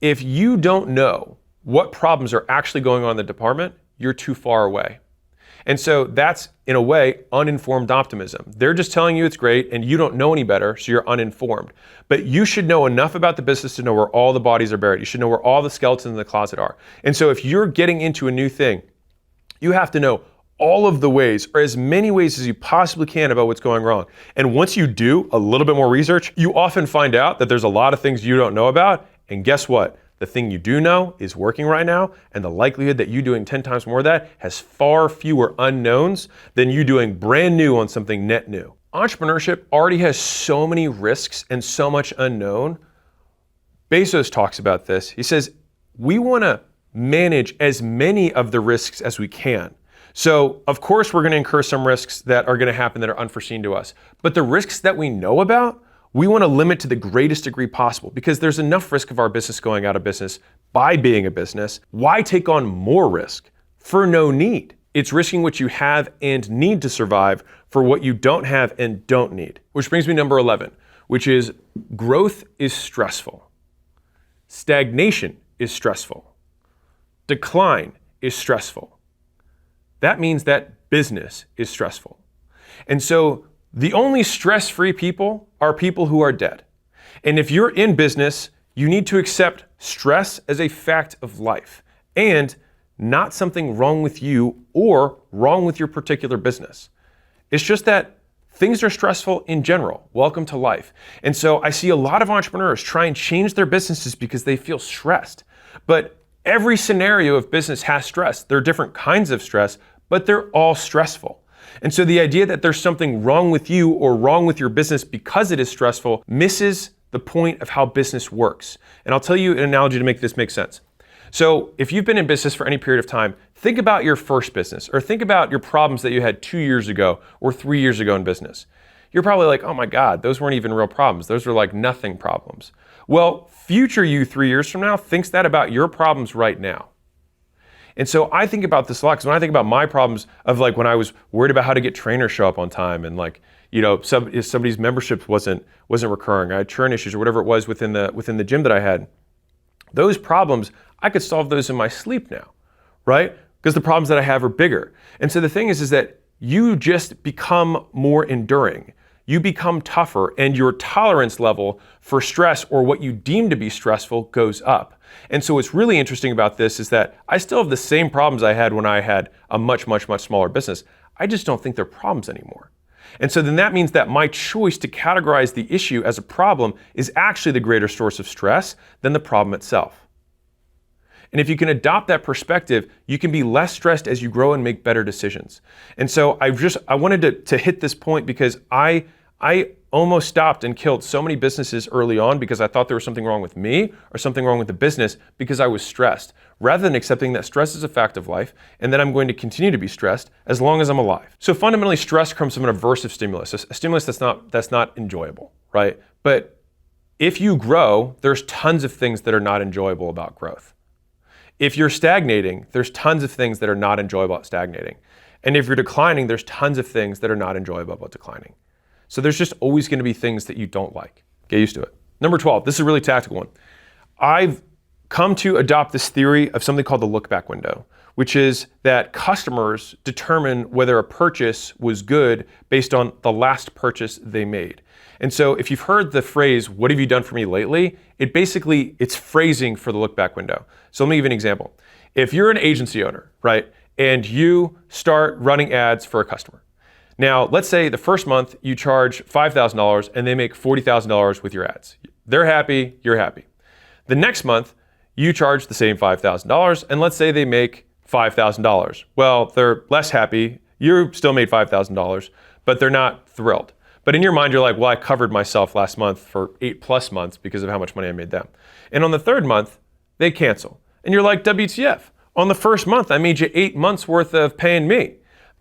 If you don't know what problems are actually going on in the department, you're too far away. And so that's, in a way, uninformed optimism. They're just telling you it's great and you don't know any better, so you're uninformed. But you should know enough about the business to know where all the bodies are buried. You should know where all the skeletons in the closet are. And so if you're getting into a new thing, you have to know all of the ways, or as many ways as you possibly can, about what's going wrong. And once you do a little bit more research, you often find out that there's a lot of things you don't know about. And guess what? The thing you do know is working right now, and the likelihood that you doing 10 times more of that has far fewer unknowns than you doing brand new on something net new. Entrepreneurship already has so many risks and so much unknown. Bezos talks about this. He says, we want to manage as many of the risks as we can. So, of course, we're going to incur some risks that are going to happen that are unforeseen to us. But the risks that we know about, we want to limit to the greatest degree possible because there's enough risk of our business going out of business by being a business. Why take on more risk for no need? It's risking what you have and need to survive for what you don't have and don't need. Which brings me to number 11, which is growth is stressful. Stagnation is stressful. Decline is stressful. That means that business is stressful. And so the only stress-free people are people who are dead. And if you're in business, you need to accept stress as a fact of life and not something wrong with you or wrong with your particular business. It's just that things are stressful in general. Welcome to life. And so I see a lot of entrepreneurs try and change their businesses because they feel stressed. But every scenario of business has stress. There are different kinds of stress, but they're all stressful. And so the idea that there's something wrong with you or wrong with your business because it is stressful misses the point of how business works. And I'll tell you an analogy to make this make sense. So if you've been in business for any period of time, think about your first business or think about your problems that you had 2 years ago or 3 years ago in business. You're probably like, oh my God, those weren't even real problems. Those were like nothing problems. Well, future you 3 years from now thinks that about your problems right now. And so I think about this a lot because when I think about my problems of like when I was worried about how to get trainers show up on time and like, you know, if somebody's membership wasn't recurring, I had churn issues or whatever it was within the gym that I had, those problems, I could solve those in my sleep now, right? Because the problems that I have are bigger. And so the thing is that you just become more enduring. You become tougher and your tolerance level for stress or what you deem to be stressful goes up. And so what's really interesting about this is that I still have the same problems I had when I had a much, much, much smaller business. I just don't think they're problems anymore. And so then that means that my choice to categorize the issue as a problem is actually the greater source of stress than the problem itself. And if you can adopt that perspective, you can be less stressed as you grow and make better decisions. And so I wanted to hit this point because I almost stopped and killed so many businesses early on because I thought there was something wrong with me or something wrong with the business because I was stressed, rather than accepting that stress is a fact of life and that I'm going to continue to be stressed as long as I'm alive. So fundamentally, stress comes from an aversive stimulus, a stimulus that's not enjoyable, right? But if you grow, there's tons of things that are not enjoyable about growth. If you're stagnating, there's tons of things that are not enjoyable about stagnating. And if you're declining, there's tons of things that are not enjoyable about declining. So there's just always going to be things that you don't like. Get used to it. Number 12, this is a really tactical one. I've come to adopt this theory of something called the look back window, which is that customers determine whether a purchase was good based on the last purchase they made. And so if you've heard the phrase, what have you done for me lately? It's phrasing for the look back window. So let me give you an example. If you're an agency owner, right, and you start running ads for a customer. Now, let's say the first month you charge $5,000 and they make $40,000 with your ads. They're happy, you're happy. The next month, you charge the same $5,000 and let's say they make $5,000. Well, they're less happy. You still made $5,000, but they're not thrilled. But in your mind, you're like, well, I covered myself last month for 8+ months because of how much money I made them. And on the third month, they cancel. And you're like, WTF? On the first month, I made you 8 months worth of paying me.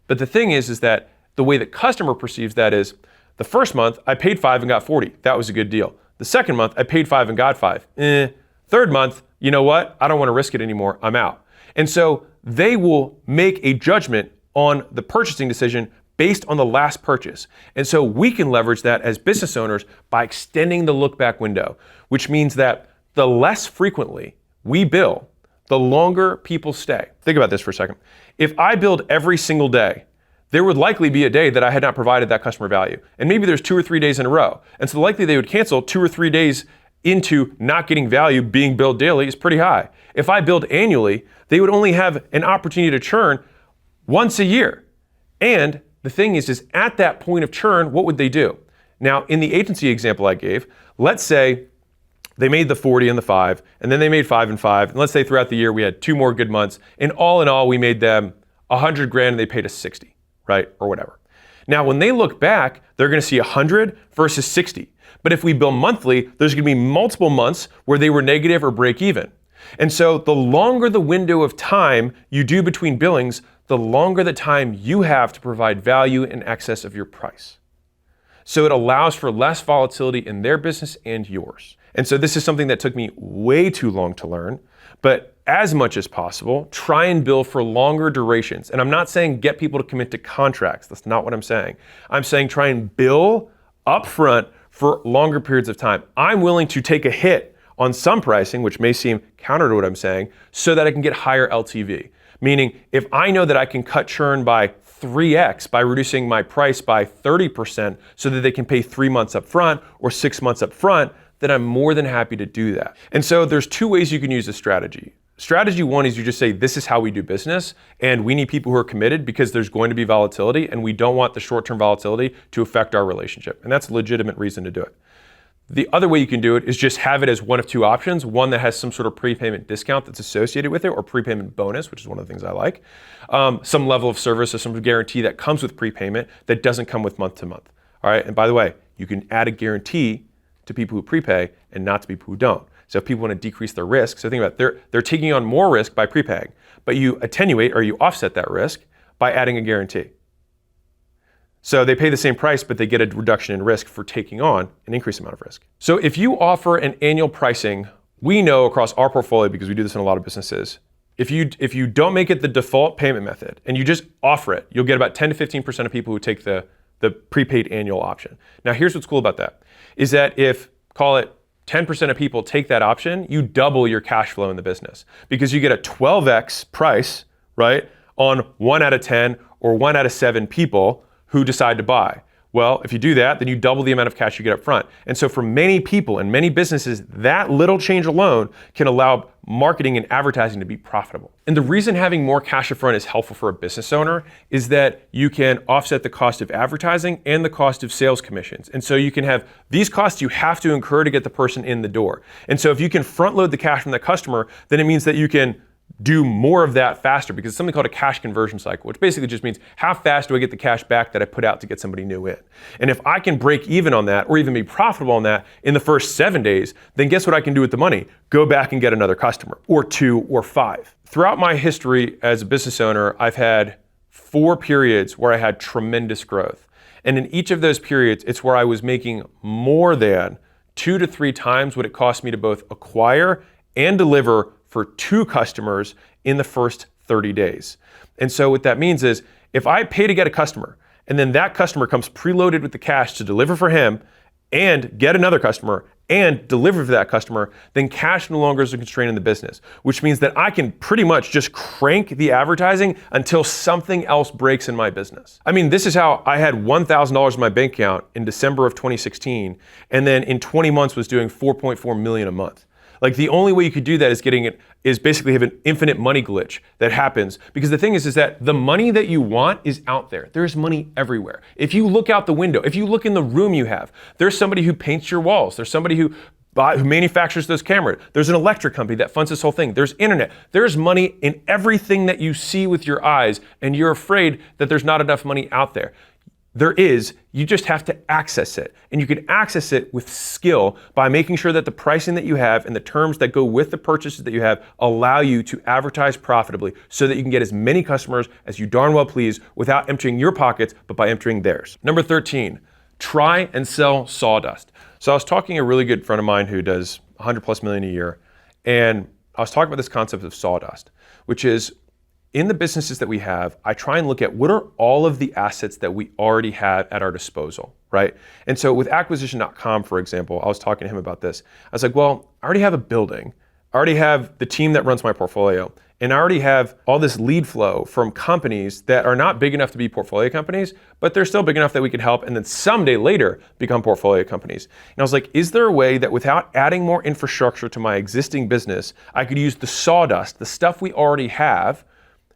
But the thing is that the way the customer perceives that is, the first month, I paid 5 and got 40. That was a good deal. The second month, I paid 5 and got 5. Third month, you know what? I don't want to risk it anymore. I'm out. And so they will make a judgment on the purchasing decision based on the last purchase. And so we can leverage that as business owners by extending the look back window, which means that the less frequently we bill, the longer people stay. Think about this for a second. If I billed every single day, there would likely be a day that I had not provided that customer value. And maybe there's 2 or 3 days in a row. And so the likely they would cancel 2 or 3 days into not getting value being billed daily is pretty high. If I billed annually, they would only have an opportunity to churn once a year. And the thing is at that point of churn, what would they do? Now, in the agency example I gave, let's say they made the 40 and the 5, and then they made 5 and 5. And let's say throughout the year, we had 2 more good months. And all in all, we made them $100,000 and they paid us 60, right? Or whatever. Now, when they look back, they're going to see 100 versus 60. But if we bill monthly, there's going to be multiple months where they were negative or break even. And so the longer the window of time you do between billings, the longer the time you have to provide value in excess of your price. So it allows for less volatility in their business and yours. And so this is something that took me way too long to learn, but as much as possible, try and bill for longer durations. And I'm not saying get people to commit to contracts. That's not what I'm saying. I'm saying try and bill upfront for longer periods of time. I'm willing to take a hit on some pricing, which may seem counter to what I'm saying, so that I can get higher LTV. Meaning, if I know that I can cut churn by 3x by reducing my price by 30% so that they can pay 3 months up front or 6 months up front, then I'm more than happy to do that. And so there's 2 ways you can use this strategy. Strategy 1 is you just say, this is how we do business, and we need people who are committed because there's going to be volatility, and we don't want the short-term volatility to affect our relationship. And that's a legitimate reason to do it. The other way you can do it is just have it as one of 2 options, one that has some sort of prepayment discount that's associated with it, or prepayment bonus, which is one of the things I like, some level of service or some guarantee that comes with prepayment that doesn't come with month to month. All right, and by the way, you can add a guarantee to people who prepay and not to people who don't. So if people want to decrease their risk, so think about it, they're taking on more risk by prepaying, but you attenuate or you offset that risk by adding a guarantee. So they pay the same price, but they get a reduction in risk for taking on an increased amount of risk. So if you offer an annual pricing, we know across our portfolio, because we do this in a lot of businesses, if you don't make it the default payment method and you just offer it, you'll get about 10 to 15% of people who take the prepaid annual option. Now here's what's cool about that, is that if, call it 10% of people take that option, you double your cash flow in the business because you get a 12x price, right, on 1 out of 10 or 1 out of 7 people who decide to buy. Well, if you do that, then you double the amount of cash you get up front. And so for many people and many businesses, that little change alone can allow marketing and advertising to be profitable. And the reason having more cash up front is helpful for a business owner is that you can offset the cost of advertising and the cost of sales commissions. And so you can have these costs you have to incur to get the person in the door. And so if you can front load the cash from the customer, then it means that you can do more of that faster because it's something called a cash conversion cycle, which basically just means how fast do I get the cash back that I put out to get somebody new in? And if I can break even on that or even be profitable on that in the first 7 days, then guess what I can do with the money? Go back and get another customer or 2 or 5. Throughout my history as a business owner, I've had 4 periods where I had tremendous growth. And in each of those periods, it's where I was making more than 2 to 3 times what it cost me to both acquire and deliver for 2 customers in the first 30 days. And so what that means is if I pay to get a customer and then that customer comes preloaded with the cash to deliver for him and get another customer and deliver for that customer, then cash no longer is a constraint in the business, which means that I can pretty much just crank the advertising until something else breaks in my business. I mean, this is how I had $1,000 in my bank account in December of 2016, and then in 20 months was doing 4.4 million a month. Like, the only way you could do that is basically have an infinite money glitch that happens. Because the thing is that the money that you want is out there. There's money everywhere. If you look out the window, if you look in the room you have, there's somebody who paints your walls. There's somebody who manufactures those cameras. There's an electric company that funds this whole thing. There's internet. There's money in everything that you see with your eyes, and you're afraid that there's not enough money out there. There is, you just have to access it. And you can access it with skill by making sure that the pricing that you have and the terms that go with the purchases that you have allow you to advertise profitably so that you can get as many customers as you darn well please without emptying your pockets, but by emptying theirs. Number 13, try and sell sawdust. So I was talking to a really good friend of mine who does 100+ million a year, and I was talking about this concept of sawdust, which is, in the businesses that we have, I try and look at what are all of the assets that we already have at our disposal, right? And so with acquisition.com, for example, I was talking to him about this. I was like, well, I already have a building. I already have the team that runs my portfolio. And I already have all this lead flow from companies that are not big enough to be portfolio companies, but they're still big enough that we could help and then someday later become portfolio companies. And I was like, is there a way that without adding more infrastructure to my existing business, I could use the sawdust, the stuff we already have,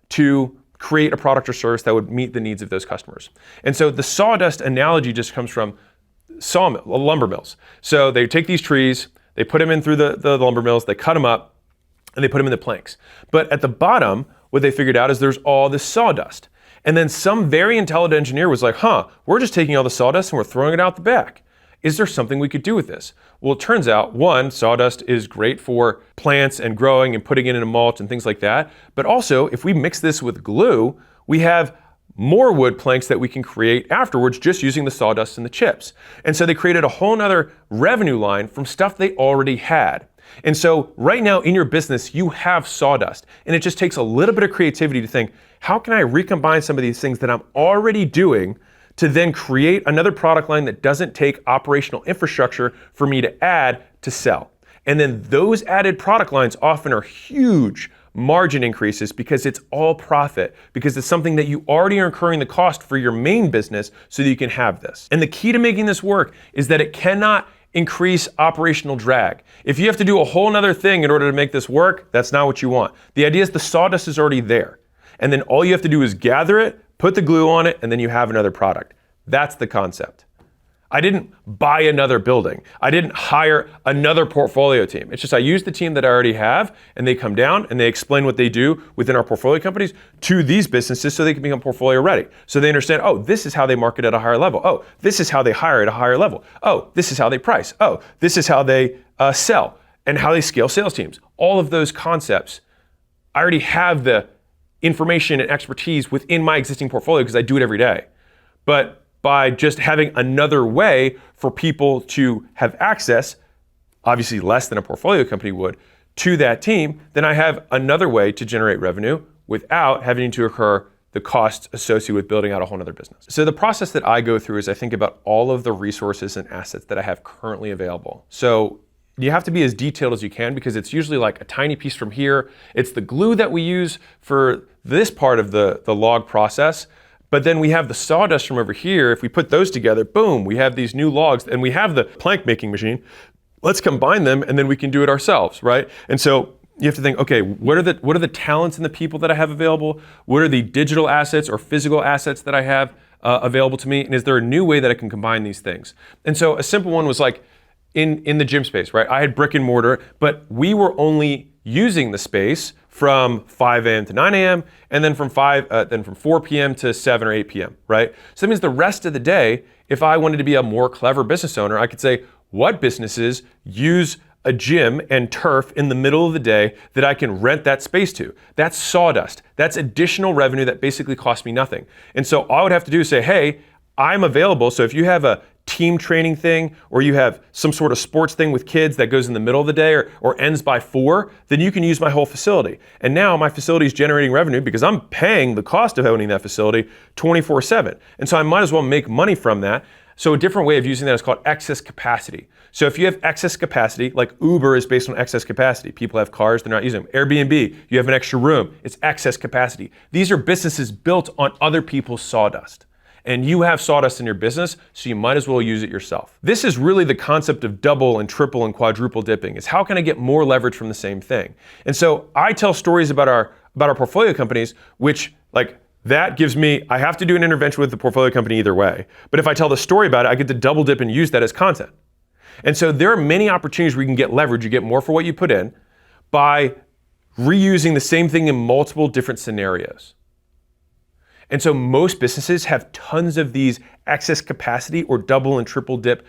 to create a product or service that would meet the needs of those customers? And so the sawdust analogy just comes from lumber mills. So they take these trees, they put them in through the lumber mills, they cut them up, and they put them in the planks. But at the bottom, what they figured out is there's all this sawdust. And then some very intelligent engineer was like, we're just taking all the sawdust and we're throwing it out the back. Is there something we could do with this? Well, it turns out, one, sawdust is great for plants and growing and putting it in a mulch and things like that. But also, if we mix this with glue, we have more wood planks that we can create afterwards just using the sawdust and the chips. And so they created a whole nother revenue line from stuff they already had. And so right now in your business, you have sawdust. And it just takes a little bit of creativity to think, how can I recombine some of these things that I'm already doing to then create another product line that doesn't take operational infrastructure for me to add to sell? And then those added product lines often are huge margin increases because it's all profit, because it's something that you already are incurring the cost for your main business so that you can have this. And the key to making this work is that it cannot increase operational drag. If you have to do a whole nother thing in order to make this work, that's not what you want. The idea is the sawdust is already there. And then all you have to do is gather it, put the glue on it, and then you have another product. That's the concept. I didn't buy another building. I didn't hire another portfolio team. It's just I use the team that I already have, and they come down and they explain what they do within our portfolio companies to these businesses so they can become portfolio ready. So they understand, this is how they market at a higher level. This is how they hire at a higher level. This is how they price. This is how they sell and how they scale sales teams. All of those concepts, I already have the information and expertise within my existing portfolio because I do it every day. But by just having another way for people to have access, obviously less than a portfolio company would, to that team, then I have another way to generate revenue without having to incur the costs associated with building out a whole other business. So the process that I go through is I think about all of the resources and assets that I have currently available. So you have to be as detailed as you can because it's usually like a tiny piece from here. It's the glue that we use for this part of the log process. But then we have the sawdust from over here. If we put those together, boom, we have these new logs and we have the plank making machine. Let's combine them and then we can do it ourselves, right? And so you have to think, okay, what are the talents and the people that I have available? What are the digital assets or physical assets that I have available to me? And is there a new way that I can combine these things? And so a simple one was like in the gym space, right? I had brick and mortar, but we were only using the space from 5 a.m. to 9 a.m. and then from 4 p.m. to 7 or 8 p.m., right? So that means the rest of the day, if I wanted to be a more clever business owner, I could say, what businesses use a gym and turf in the middle of the day that I can rent that space to? That's sawdust. That's additional revenue that basically costs me nothing. And so all I would have to do is say, hey, I'm available. So if you have a team training thing, or you have some sort of sports thing with kids that goes in the middle of the day or ends by 4, then you can use my whole facility. And now my facility is generating revenue because I'm paying the cost of owning that facility 24/7. And so I might as well make money from that. So a different way of using that is called excess capacity. So if you have excess capacity, like Uber is based on excess capacity. People have cars, they're not using them. Airbnb, you have an extra room, it's excess capacity. These are businesses built on other people's sawdust. And you have sawdust in your business, so you might as well use it yourself. This is really the concept of double and triple and quadruple dipping, is how can I get more leverage from the same thing? And so I tell stories about our portfolio companies, which that gives me, I have to do an intervention with the portfolio company either way. But if I tell the story about it, I get to double dip and use that as content. And so there are many opportunities where you can get leverage, you get more for what you put in by reusing the same thing in multiple different scenarios. And so most businesses have tons of these excess capacity or double and triple dip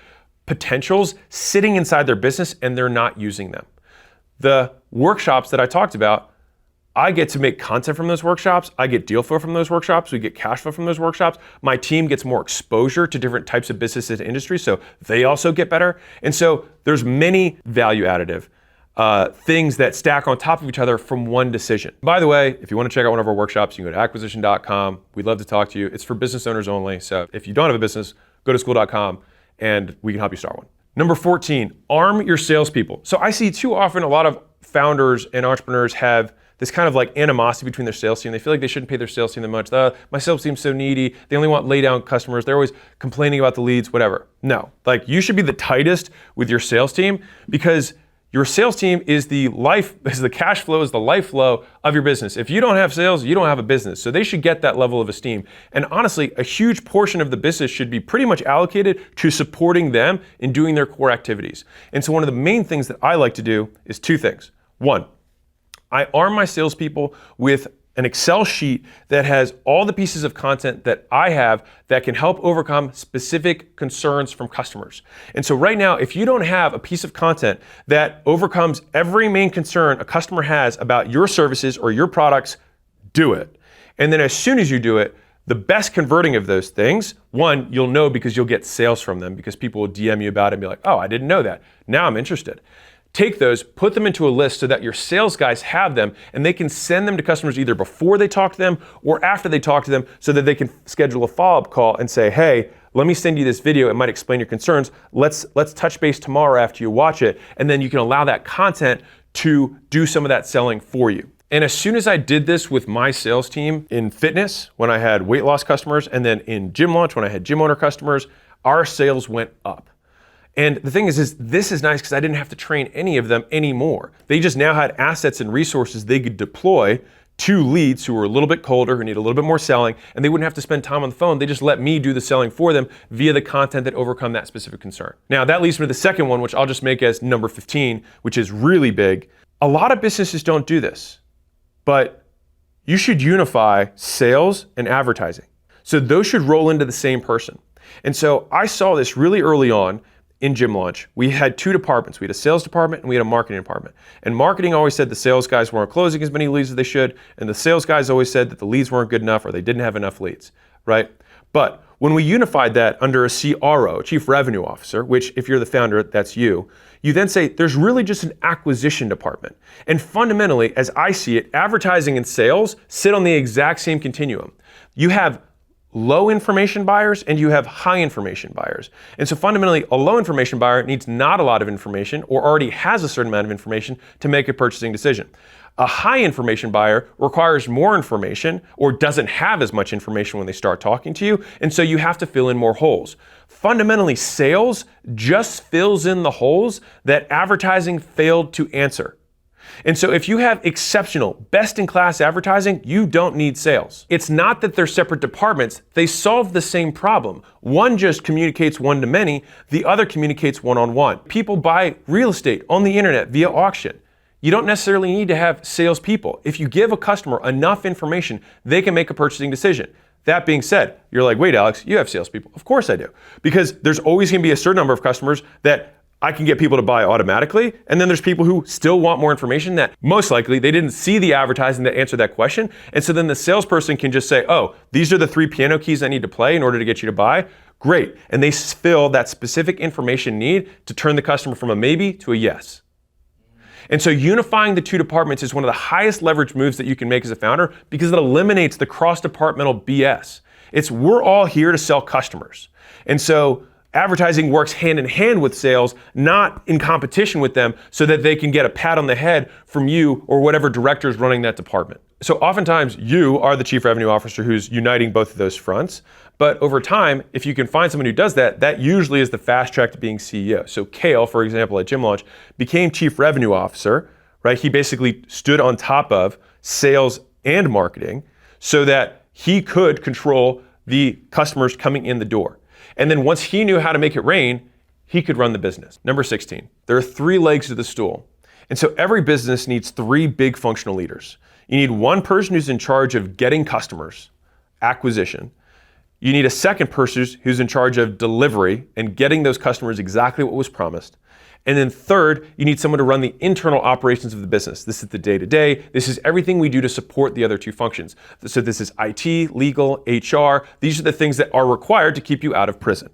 potentials sitting inside their business and they're not using them. The workshops that I talked about, I get to make content from those workshops. I get deal flow from those workshops. We get cash flow from those workshops. My team gets more exposure to different types of businesses and industries, so they also get better. And so there's many value additive things that stack on top of each other from one decision. By the way, if you want to check out one of our workshops, you can go to acquisition.com. We'd love to talk to you. It's for business owners only. So if you don't have a business, go to school.com and we can help you start one. Number 14, arm your salespeople. So I see too often a lot of founders and entrepreneurs have this kind of animosity between their sales team. They feel like they shouldn't pay their sales team that much. My sales team's so needy. They only want lay down customers. They're always complaining about the leads, whatever. No, you should be the tightest with your sales team because your sales team is the cash flow, is the life flow of your business. If you don't have sales, you don't have a business. So they should get that level of esteem. And honestly, a huge portion of the business should be pretty much allocated to supporting them in doing their core activities. And so one of the main things that I like to do is two things. One, I arm my salespeople with an Excel sheet that has all the pieces of content that I have that can help overcome specific concerns from customers. And so right now, if you don't have a piece of content that overcomes every main concern a customer has about your services or your products, do it. And then as soon as you do it, the best converting of those things, one, you'll know because you'll get sales from them because people will DM you about it and be like, oh, I didn't know that. Now I'm interested. Take those, put them into a list so that your sales guys have them and they can send them to customers either before they talk to them or after they talk to them so that they can schedule a follow-up call and say, hey, let me send you this video. It might explain your concerns. Let's touch base tomorrow after you watch it. And then you can allow that content to do some of that selling for you. And as soon as I did this with my sales team in fitness, when I had weight loss customers, and then in gym launch, when I had gym owner customers, our sales went up. And the thing is this is nice because I didn't have to train any of them anymore. They just now had assets and resources they could deploy to leads who were a little bit colder, who need a little bit more selling, and they wouldn't have to spend time on the phone. They just let me do the selling for them via the content that overcome that specific concern. Now that leads me to the second one, which I'll just make as number 15, which is really big. A lot of businesses don't do this, but you should unify sales and advertising. So those should roll into the same person. And so I saw this really early on in gym launch. We had two departments. We had a sales department and we had a marketing department. And marketing always said the sales guys weren't closing as many leads as they should, and the sales guys always said that the leads weren't good enough or they didn't have enough leads, right? But when we unified that under a CRO, Chief Revenue Officer, which if you're the founder, that's you then say there's really just an acquisition department. And fundamentally, as I see it, advertising and sales sit on the exact same continuum. You have low information buyers and you have high information buyers. And so fundamentally, a low information buyer needs not a lot of information or already has a certain amount of information to make a purchasing decision. A high information buyer requires more information or doesn't have as much information when they start talking to you, and so you have to fill in more holes. Fundamentally, sales just fills in the holes that advertising failed to answer. And so if you have exceptional, best-in-class advertising, you don't need sales. It's not that they're separate departments, they solve the same problem. One just communicates one-to-many, the other communicates one-on-one. People buy real estate on the internet via auction. You don't necessarily need to have salespeople. If you give a customer enough information, they can make a purchasing decision. That being said, you're like, wait, Alex, you have salespeople. Of course I do. Because there's always gonna be a certain number of customers that I can get people to buy automatically, and then there's people who still want more information that most likely they didn't see the advertising that answered that question, and so then the salesperson can just say, oh, these are the 3 piano keys I need to play in order to get you to buy. Great, and they fill that specific information need to turn the customer from a maybe to a yes. And so unifying the two departments is one of the highest leverage moves that you can make as a founder because it eliminates the cross-departmental BS. We're all here to sell customers. And so Advertising works hand in hand with sales, not in competition with them, so that they can get a pat on the head from you or whatever director is running that department. So oftentimes you are the chief revenue officer who's uniting both of those fronts. But over time, if you can find someone who does that, that usually is the fast track to being CEO. So Kale, for example, at Gym Launch, became chief revenue officer, right? He basically stood on top of sales and marketing so that he could control the customers coming in the door. And then once he knew how to make it rain, he could run the business. Number 16, there are 3 legs to the stool. And so every business needs 3 big functional leaders. You need one person who's in charge of getting customers, acquisition. You need a second person who's in charge of delivery and getting those customers exactly what was promised. And then third, you need someone to run the internal operations of the business. This is the day-to-day. This is everything we do to support the other 2 functions. So this is IT, legal, HR. These are the things that are required to keep you out of prison.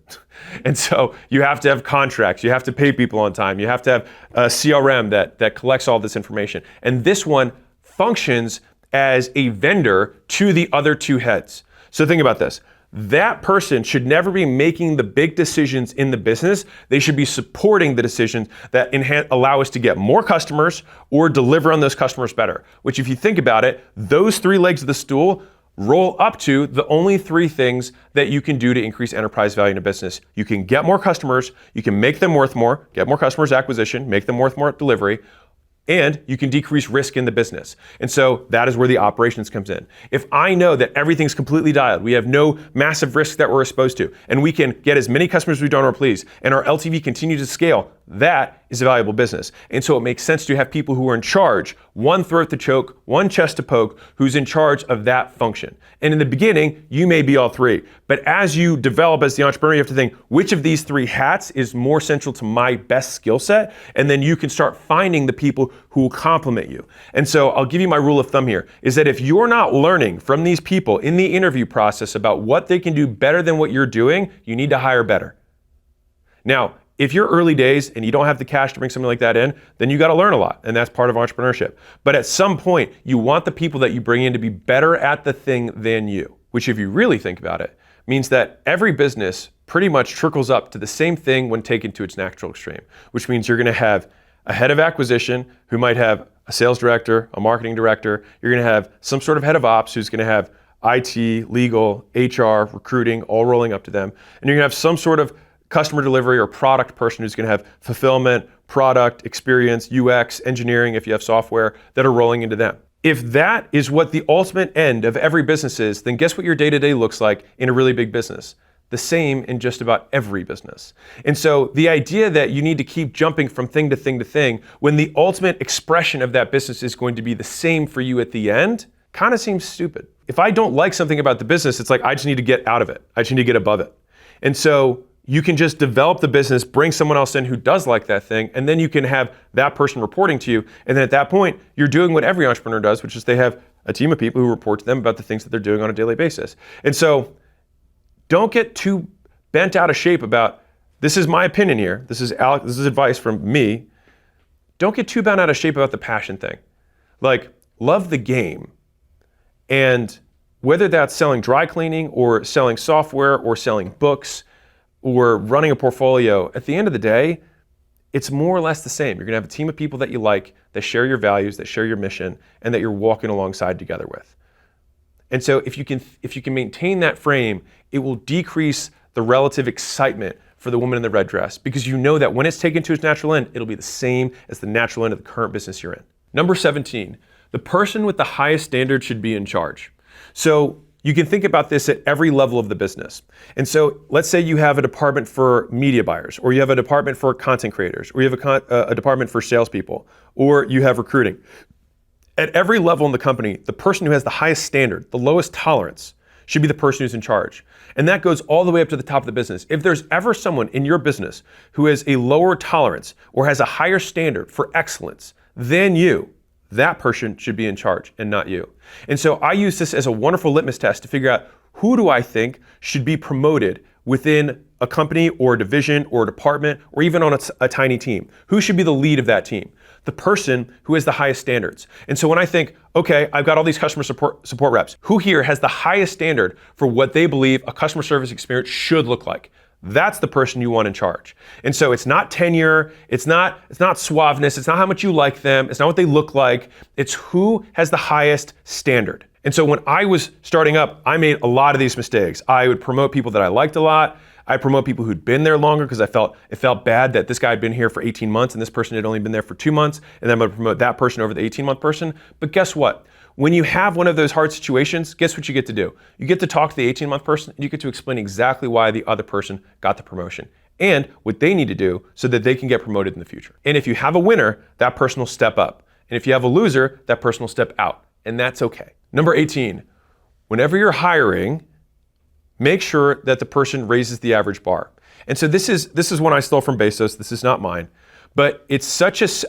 And so you have to have contracts. You have to pay people on time. You have to have a CRM that collects all this information. And this one functions as a vendor to the other 2 heads. So think about this. That person should never be making the big decisions in the business. They should be supporting the decisions that allow us to get more customers or deliver on those customers better. Which, if you think about it, those 3 legs of the stool roll up to the only 3 things that you can do to increase enterprise value in a business. You can get more customers, you can make them worth more, get more customers acquisition, make them worth more delivery, and you can decrease risk in the business. And so that is where the operations comes in. If I know that everything's completely dialed, we have no massive risk that we're exposed to, and we can get as many customers as we don't or please, and our LTV continues to scale, that is a valuable business. And so it makes sense to have people who are in charge, one throat to choke, one chest to poke, who's in charge of that function. And in the beginning, you may be all 3. But as you develop as the entrepreneur, you have to think, which of these 3 hats is more central to my best skill set? And then you can start finding the people who will complement you. And so I'll give you my rule of thumb here, is that if you're not learning from these people in the interview process about what they can do better than what you're doing, you need to hire better. Now, if you're early days and you don't have the cash to bring something like that in, then you got to learn a lot, and that's part of entrepreneurship. But at some point, you want the people that you bring in to be better at the thing than you, which, if you really think about it, means that every business pretty much trickles up to the same thing when taken to its natural extreme, which means you're going to have a head of acquisition who might have a sales director, a marketing director. You're going to have some sort of head of ops who's going to have IT, legal, HR, recruiting, all rolling up to them. And you're going to have some sort of customer delivery or product person who's going to have fulfillment, product, experience, UX, engineering, if you have software, that are rolling into them. If that is what the ultimate end of every business is, then guess what your day-to-day looks like in a really big business? The same in just about every business. And so the idea that you need to keep jumping from thing to thing to thing when the ultimate expression of that business is going to be the same for you at the end kind of seems stupid. If I don't like something about the business, it's like I just need to get out of it. I just need to get above it. And so you can just develop the business, bring someone else in who does like that thing, and then you can have that person reporting to you. And then at that point, you're doing what every entrepreneur does, which is they have a team of people who report to them about the things that they're doing on a daily basis. And so don't get too bent out of shape about, this is my opinion here, this is advice from me. Don't get too bent out of shape about the passion thing. Like, love the game. And whether that's selling dry cleaning or selling software or selling books or running a portfolio, at the end of the day, it's more or less the same. You're gonna have a team of people that you like, that share your values, that share your mission, and that you're walking alongside together with. And so if you can maintain that frame, it will decrease the relative excitement for the woman in the red dress, because you know that when it's taken to its natural end, it'll be the same as the natural end of the current business you're in. Number 17, the person with the highest standard should be in charge. So you can think about this at every level of the business. And so let's say you have a department for media buyers, or you have a department for content creators, or you have a department for salespeople, or you have recruiting. At every level in the company, the person who has the highest standard, the lowest tolerance, should be the person who's in charge. And that goes all the way up to the top of the business. If there's ever someone in your business who has a lower tolerance or has a higher standard for excellence than you, that person should be in charge and not you. And so I use this as a wonderful litmus test to figure out, who do I think should be promoted within a company or a division or a department or even on a tiny team? Who should be the lead of that team? The person who has the highest standards. And so when I think, okay, I've got all these customer support reps, who here has the highest standard for what they believe a customer service experience should look like? that's the person you want in charge. And so it's not tenure, it's not suaveness, it's not how much you like them, it's not what they look like, it's who has the highest standard. And so when I was starting up, I made a lot of these mistakes. I would promote people that I liked a lot. I promote people who'd been there longer because it felt bad that this guy had been here for 18 months and this person had only been there for 2 months, and then I'm gonna promote that person over the 18-month person. But guess what? When you have one of those hard situations, guess what you get to do? You get to talk to the 18-month person and you get to explain exactly why the other person got the promotion and what they need to do so that they can get promoted in the future. And if you have a winner, that person will step up. And if you have a loser, that person will step out. And that's okay. Number 18, whenever you're hiring, make sure that the person raises the average bar. And so this is one I stole from Bezos. This is not mine. But it's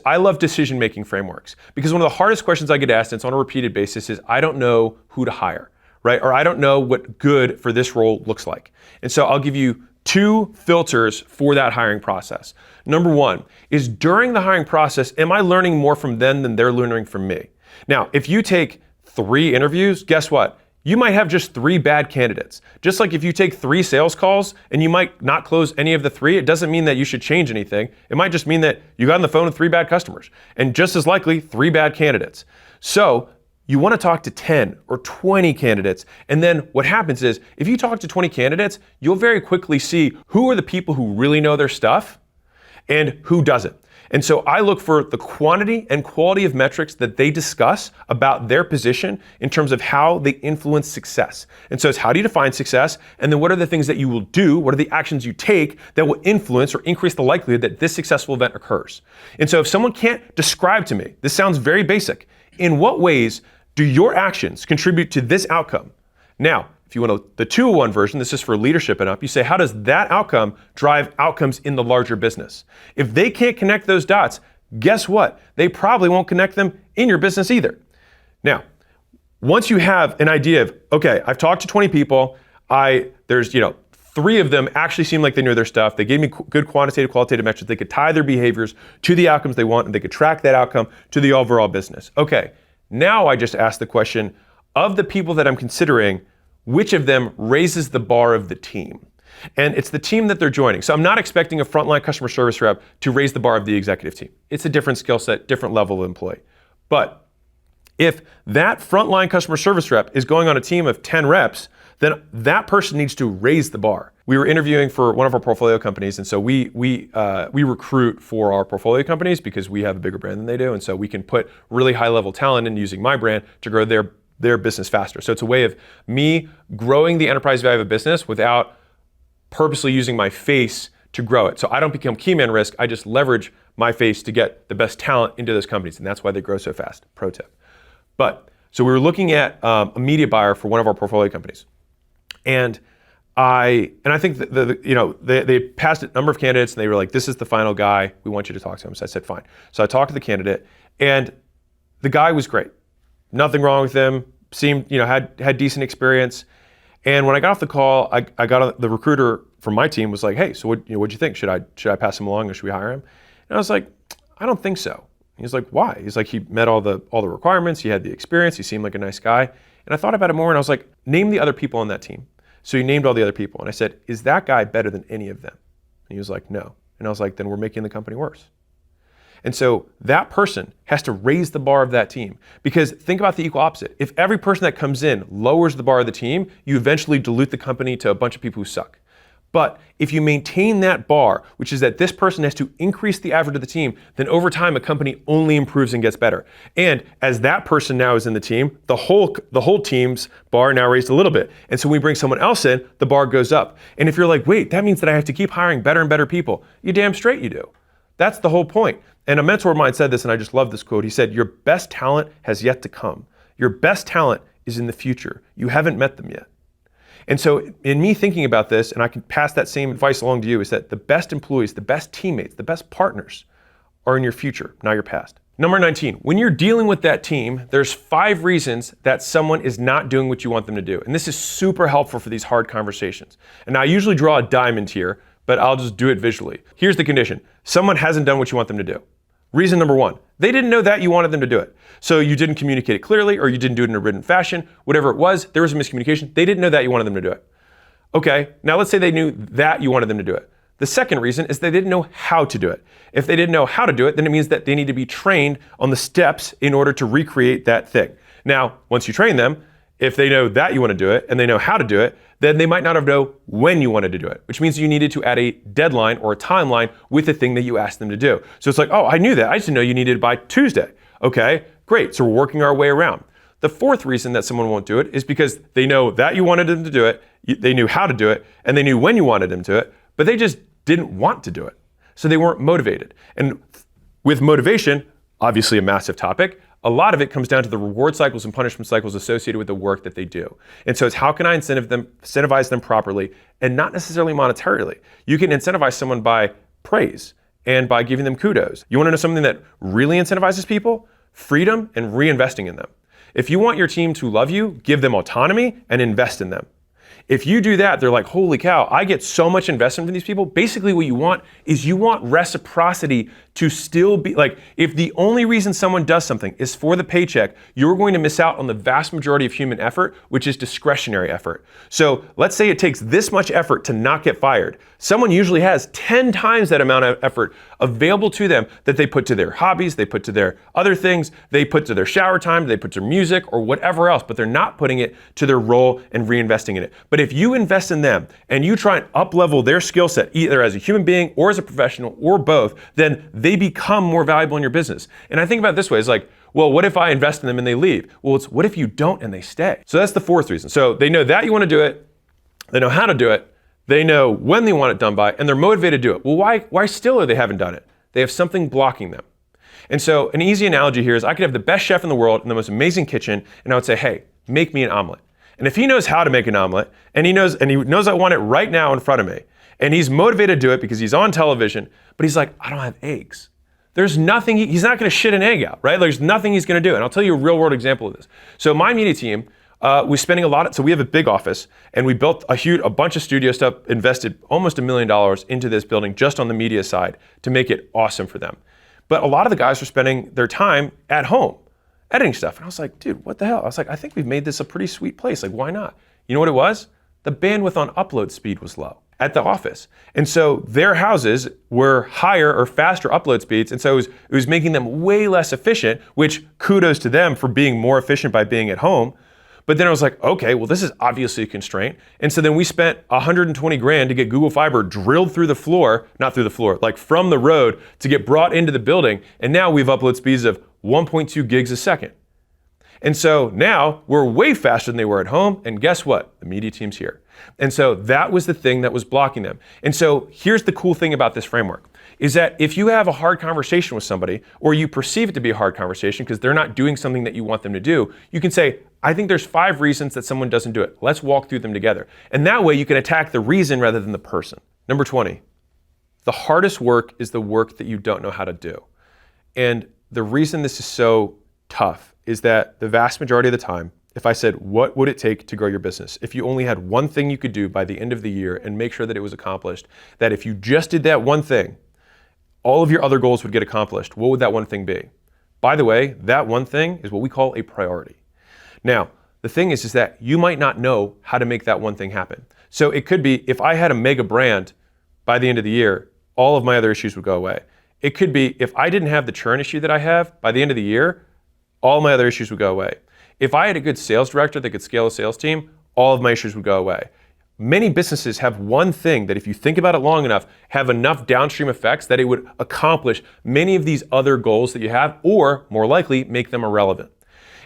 I love decision-making frameworks because one of the hardest questions I get asked, and it's on a repeated basis, is I don't know who to hire, right? Or I don't know what good for this role looks like. And so I'll give you 2 filters for that hiring process. Number 1 is during the hiring process, am I learning more from them than they're learning from me? Now, if you take 3 interviews, guess what? You might have just 3 bad candidates. Just like if you take 3 sales calls and you might not close any of the 3, it doesn't mean that you should change anything. It might just mean that you got on the phone with 3 bad customers and just as likely 3 bad candidates. So you want to talk to 10 or 20 candidates. And then what happens is if you talk to 20 candidates, you'll very quickly see who are the people who really know their stuff and who doesn't. And so I look for the quantity and quality of metrics that they discuss about their position in terms of how they influence success. And so it's how do you define success? And then what are the things that you will do? What are the actions you take that will influence or increase the likelihood that this successful event occurs? And so if someone can't describe to me, this sounds very basic, in what ways do your actions contribute to this outcome? Now, if you want the 201 version, this is for leadership and up, you say, how does that outcome drive outcomes in the larger business? If they can't connect those dots, guess what? They probably won't connect them in your business either. Now, once you have an idea of, okay, I've talked to 20 people, there's 3 of them actually seem like they knew their stuff. They gave me good quantitative, qualitative metrics. They could tie their behaviors to the outcomes they want, and they could track that outcome to the overall business. Okay, now I just ask the question, of the people that I'm considering, which of them raises the bar of the team? And it's the team that they're joining. So I'm not expecting a frontline customer service rep to raise the bar of the executive team. It's a different skill set, different level of employee. But if that frontline customer service rep is going on a team of 10 reps, then that person needs to raise the bar. We were interviewing for one of our portfolio companies, and so we recruit for our portfolio companies because we have a bigger brand than they do, and so we can put really high-level talent in using my brand to grow their business faster. So it's a way of me growing the enterprise value of a business without purposely using my face to grow it. So I don't become key man risk, I just leverage my face to get the best talent into those companies, and that's why they grow so fast. Pro tip. So we were looking at a media buyer for one of our portfolio companies. And I think they passed a number of candidates and they were like, this is the final guy, we want you to talk to him. So I said, fine. So I talked to the candidate and the guy was great. Nothing wrong with him, seemed, had decent experience. And when I got off the call, the recruiter from my team was like, hey, so what'd you think? Should I pass him along or should we hire him? And I was like, I don't think so. He was like, why? He's like, he met all the requirements, he had the experience, he seemed like a nice guy. And I thought about it more and I was like, name the other people on that team. So he named all the other people. And I said, is that guy better than any of them? And he was like, no. And I was like, then we're making the company worse. And so that person has to raise the bar of that team. Because think about the equal opposite. If every person that comes in lowers the bar of the team, you eventually dilute the company to a bunch of people who suck. But if you maintain that bar, which is that this person has to increase the average of the team, then over time a company only improves and gets better. And as that person now is in the team, the whole team's bar now raised a little bit. And so when we bring someone else in, the bar goes up. And if you're like, wait, that means that I have to keep hiring better and better people, you damn straight you do. That's the whole point. And a mentor of mine said this, and I just love this quote. He said, your best talent has yet to come. Your best talent is in the future. You haven't met them yet. And so in me thinking about this, and I can pass that same advice along to you, is that the best employees, the best teammates, the best partners are in your future, not your past. Number 19, when you're dealing with that team, there's 5 reasons that someone is not doing what you want them to do. And this is super helpful for these hard conversations. And I usually draw a diamond here, but I'll just do it visually. Here's the condition. Someone hasn't done what you want them to do. Reason number 1, they didn't know that you wanted them to do it. So you didn't communicate it clearly, or you didn't do it in a written fashion, whatever it was, there was a miscommunication. They didn't know that you wanted them to do it. Okay, now let's say they knew that you wanted them to do it. The second reason is they didn't know how to do it. If they didn't know how to do it, then it means that they need to be trained on the steps in order to recreate that thing. Now, once you train them, if they know that you want to do it and they know how to do it, then they might not have known when you wanted to do it, which means you needed to add a deadline or a timeline with the thing that you asked them to do. So it's like, oh, I knew that. I just didn't know you needed it by Tuesday. Okay, great. So we're working our way around. The fourth reason that someone won't do it is because they know that you wanted them to do it, they knew how to do it, and they knew when you wanted them to it, but they just didn't want to do it. So they weren't motivated. And with motivation, obviously a massive topic, a lot of it comes down to the reward cycles and punishment cycles associated with the work that they do. And so it's how can I incentivize them properly and not necessarily monetarily. You can incentivize someone by praise and by giving them kudos. You want to know something that really incentivizes people? Freedom and reinvesting in them. If you want your team to love you, give them autonomy and invest in them. If you do that, they're like, holy cow, I get so much investment from these people. Basically what you want is you want reciprocity to still be, like, if the only reason someone does something is for the paycheck, you're going to miss out on the vast majority of human effort, which is discretionary effort. So let's say it takes this much effort to not get fired. Someone usually has 10 times that amount of effort available to them that they put to their hobbies, they put to their other things, they put to their shower time, they put to music or whatever else, but they're not putting it to their role and reinvesting in it. But if you invest in them and you try and up-level their skill set, either as a human being or as a professional or both, then they become more valuable in your business. And I think about it this way, it's like, well, what if I invest in them and they leave? Well, it's what if you don't and they stay? So that's the fourth reason. So they know that you want to do it, they know how to do it, they know when they want it done by, and they're motivated to do it. Well, why still are they haven't done it? They have something blocking them. And so an easy analogy here is I could have the best chef in the world in the most amazing kitchen, and I would say, hey, make me an omelet. And if he knows how to make an omelet, and he knows I want it right now in front of me, and he's motivated to do it because he's on television, but he's like, I don't have eggs. There's nothing, he's not gonna shit an egg out, right? There's nothing he's gonna do. And I'll tell you a real world example of this. So my media team was spending a lot, so we have a big office, and we built a bunch of studio stuff, invested almost $1 million into this building just on the media side to make it awesome for them. But a lot of the guys were spending their time at home editing stuff. And I was like, dude, what the hell? I was like, I think we've made this a pretty sweet place. Like, why not? You know what it was? The bandwidth on upload speed was low at the office. And so their houses were higher or faster upload speeds. And so it was making them way less efficient, which kudos to them for being more efficient by being at home. But then I was like, okay, well, this is obviously a constraint. And so then we spent 120 grand to get Google Fiber drilled through the floor, not through the floor, like from the road to get brought into the building. And now we've upload speeds of 1.2 gigs a second. And so now we're way faster than they were at home. And guess what? The media team's here. And so that was the thing that was blocking them. And so here's the cool thing about this framework is that if you have a hard conversation with somebody or you perceive it to be a hard conversation because they're not doing something that you want them to do, you can say, I think there's 5 reasons that someone doesn't do it. Let's walk through them together. And that way you can attack the reason rather than the person. Number 20, the hardest work is the work that you don't know how to do. And the reason this is so tough is that the vast majority of the time, if I said, what would it take to grow your business? If you only had one thing you could do by the end of the year and make sure that it was accomplished, that if you just did that one thing, all of your other goals would get accomplished. What would that one thing be? By the way, that one thing is what we call a priority. Now, the thing is that you might not know how to make that one thing happen. So it could be if I had a mega brand by the end of the year, all of my other issues would go away. It could be if I didn't have the churn issue that I have by the end of the year, all my other issues would go away. If I had a good sales director that could scale a sales team, all of my issues would go away. Many businesses have one thing that if you think about it long enough, have enough downstream effects that it would accomplish many of these other goals that you have, or more likely, make them irrelevant.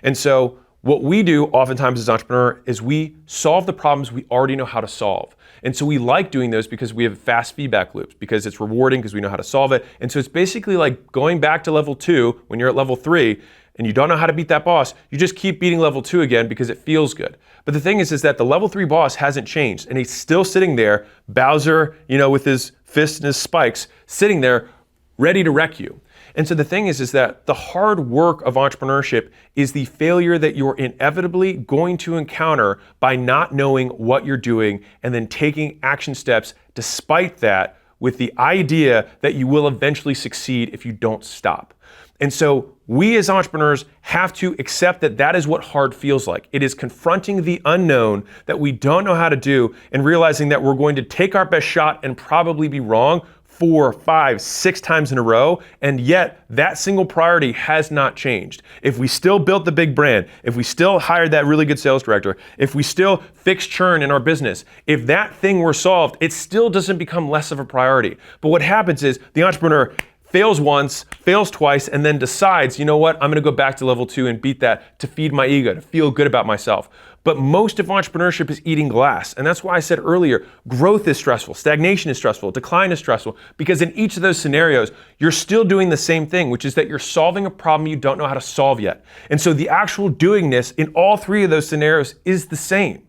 And so what we do oftentimes as entrepreneurs is we solve the problems we already know how to solve. And so we like doing those because we have fast feedback loops, because it's rewarding, because we know how to solve it. And so it's basically like going back to level 2 when you're at level 3 and you don't know how to beat that boss, you just keep beating level 2 again because it feels good. But the thing is that the level 3 boss hasn't changed and he's still sitting there, Bowser, with his fists and his spikes, sitting there ready to wreck you. And so the thing is that the hard work of entrepreneurship is the failure that you're inevitably going to encounter by not knowing what you're doing and then taking action steps despite that, with the idea that you will eventually succeed if you don't stop. And so we as entrepreneurs have to accept that that is what hard feels like. It is confronting the unknown that we don't know how to do and realizing that we're going to take our best shot and probably be wrong 4, 5, 6 times in a row, and yet that single priority has not changed. If we still built the big brand, if we still hired that really good sales director, if we still fixed churn in our business, if that thing were solved, it still doesn't become less of a priority. But what happens is the entrepreneur fails once, fails twice, and then decides, you know what, I'm gonna go back to level 2 and beat that to feed my ego, to feel good about myself. But most of entrepreneurship is eating glass. And that's why I said earlier, growth is stressful, stagnation is stressful, decline is stressful, because in each of those scenarios, you're still doing the same thing, which is that you're solving a problem you don't know how to solve yet. And so the actual doingness in all 3 of those scenarios is the same.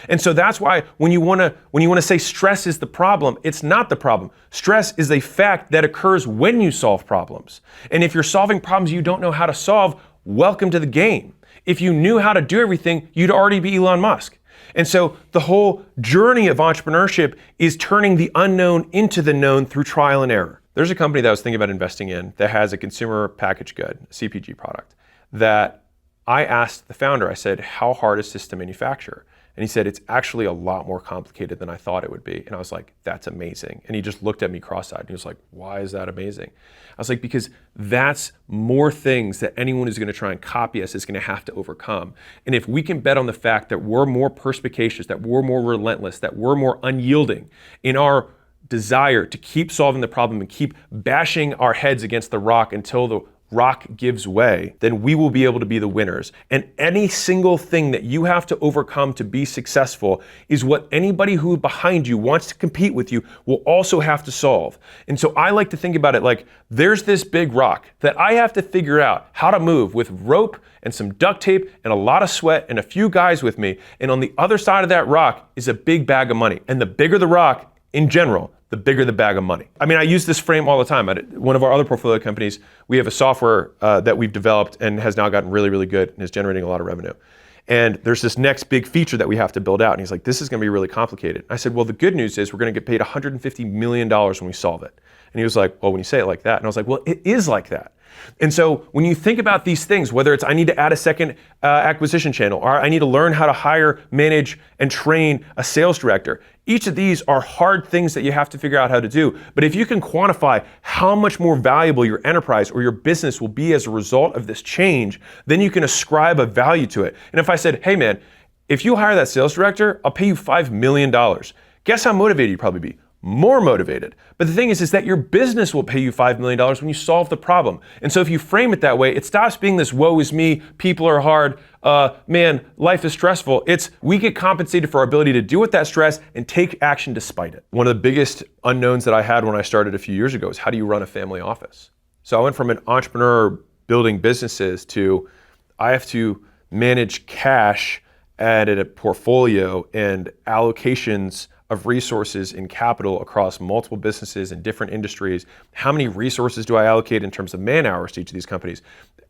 And so that's why when you want to say stress is the problem, it's not the problem. Stress is a fact that occurs when you solve problems. And if you're solving problems you don't know how to solve, welcome to the game. If you knew how to do everything, you'd already be Elon Musk. And so the whole journey of entrepreneurship is turning the unknown into the known through trial and error. There's a company that I was thinking about investing in that has a consumer packaged good, a CPG product, that I asked the founder, I said, how hard is this to manufacture? And he said, it's actually a lot more complicated than I thought it would be. And I was like, that's amazing. And he just looked at me cross-eyed and he was like, why is that amazing? I was like, because that's more things that anyone who's gonna try and copy us is gonna have to overcome. And if we can bet on the fact that we're more perspicacious, that we're more relentless, that we're more unyielding in our desire to keep solving the problem and keep bashing our heads against the rock until the rock gives way, then we will be able to be the winners. And any single thing that you have to overcome to be successful is what anybody who behind you wants to compete with you will also have to solve. And so I like to think about it like there's this big rock that I have to figure out how to move with rope and some duct tape and a lot of sweat and a few guys with me. And on the other side of that rock is a big bag of money. And the bigger the rock in general, the bigger the bag of money. I mean, I use this frame all the time. At one of our other portfolio companies, we have a software that we've developed and has now gotten really, really good and is generating a lot of revenue. And there's this next big feature that we have to build out. And he's like, this is gonna be really complicated. I said, well, the good news is we're gonna get paid $150 million when we solve it. And he was like, well, when you say it like that, and I was like, well, it is like that. And so when you think about these things, whether it's I need to add a second acquisition channel, or I need to learn how to hire, manage, and train a sales director, each of these are hard things that you have to figure out how to do. But if you can quantify how much more valuable your enterprise or your business will be as a result of this change, then you can ascribe a value to it. And if I said, hey man, if you hire that sales director, I'll pay you $5 million. Guess how motivated you'd probably be? More motivated. But the thing is that your business will pay you $5 million when you solve the problem. And so if you frame it that way, it stops being this woe is me, people are hard, man, life is stressful. It's we get compensated for our ability to deal with that stress and take action despite it. One of the biggest unknowns that I had when I started a few years ago is how do you run a family office? So I went from an entrepreneur building businesses to I have to manage cash and a portfolio and allocations of resources and capital across multiple businesses in different industries. How many resources do I allocate in terms of man hours to each of these companies?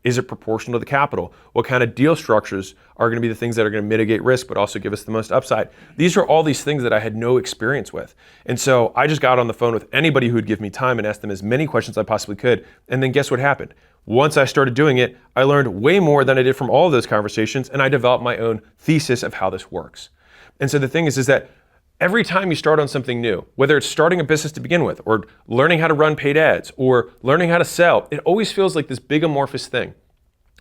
Is it proportional to the capital? What kind of deal structures are going to be the things that are going to mitigate risk but also give us the most upside? These are all these things that I had no experience with. And so I just got on the phone with anybody who would give me time and asked them as many questions as I possibly could. And then guess what happened? Once I started doing it, I learned way more than I did from all of those conversations, and I developed my own thesis of how this works. And so the thing is that every time you start on something new, whether it's starting a business to begin with, or learning how to run paid ads, or learning how to sell, it always feels like this big amorphous thing.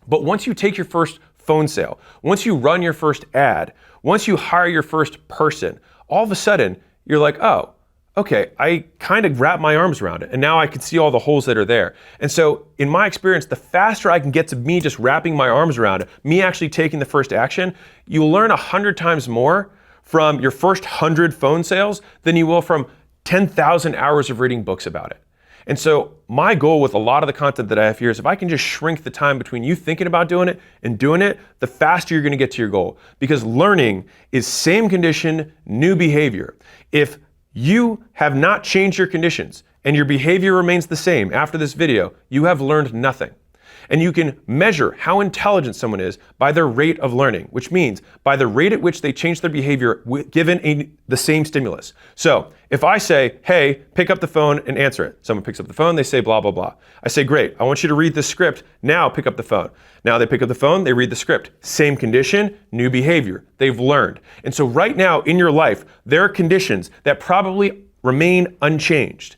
But once you take your first phone sale, once you run your first ad, once you hire your first person, all of a sudden you're like, oh, okay, I kind of wrap my arms around it, and now I can see all the holes that are there. And so in my experience, the faster I can get to me just wrapping my arms around it, me actually taking the first action, you'll learn 100 times more from your first 100 phone sales than you will from 10,000 hours of reading books about it. And so my goal with a lot of the content that I have here is if I can just shrink the time between you thinking about doing it and doing it, the faster you're gonna get to your goal. Because learning is same condition, new behavior. If you have not changed your conditions and your behavior remains the same after this video, you have learned nothing. And you can measure how intelligent someone is by their rate of learning, which means by the rate at which they change their behavior given the same stimulus. So if I say, hey, pick up the phone and answer it. Someone picks up the phone, they say blah, blah, blah. I say, great, I want you to read this script. Now pick up the phone. Now they pick up the phone, they read the script. Same condition, new behavior. They've learned. And so right now in your life, there are conditions that probably remain unchanged.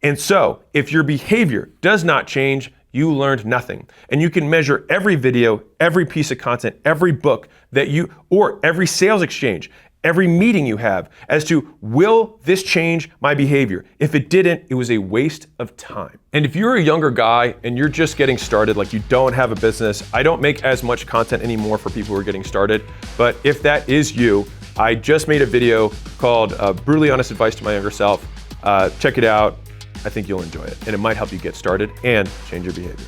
And so if your behavior does not change, you learned nothing. And you can measure every video, every piece of content, every book or every sales exchange, every meeting you have as to, will this change my behavior? If it didn't, it was a waste of time. And if you're a younger guy and you're just getting started, like you don't have a business, I don't make as much content anymore for people who are getting started. But if that is you, I just made a video called Brutally Honest Advice to My Younger Self. Check it out. I think you'll enjoy it, and it might help you get started and change your behavior.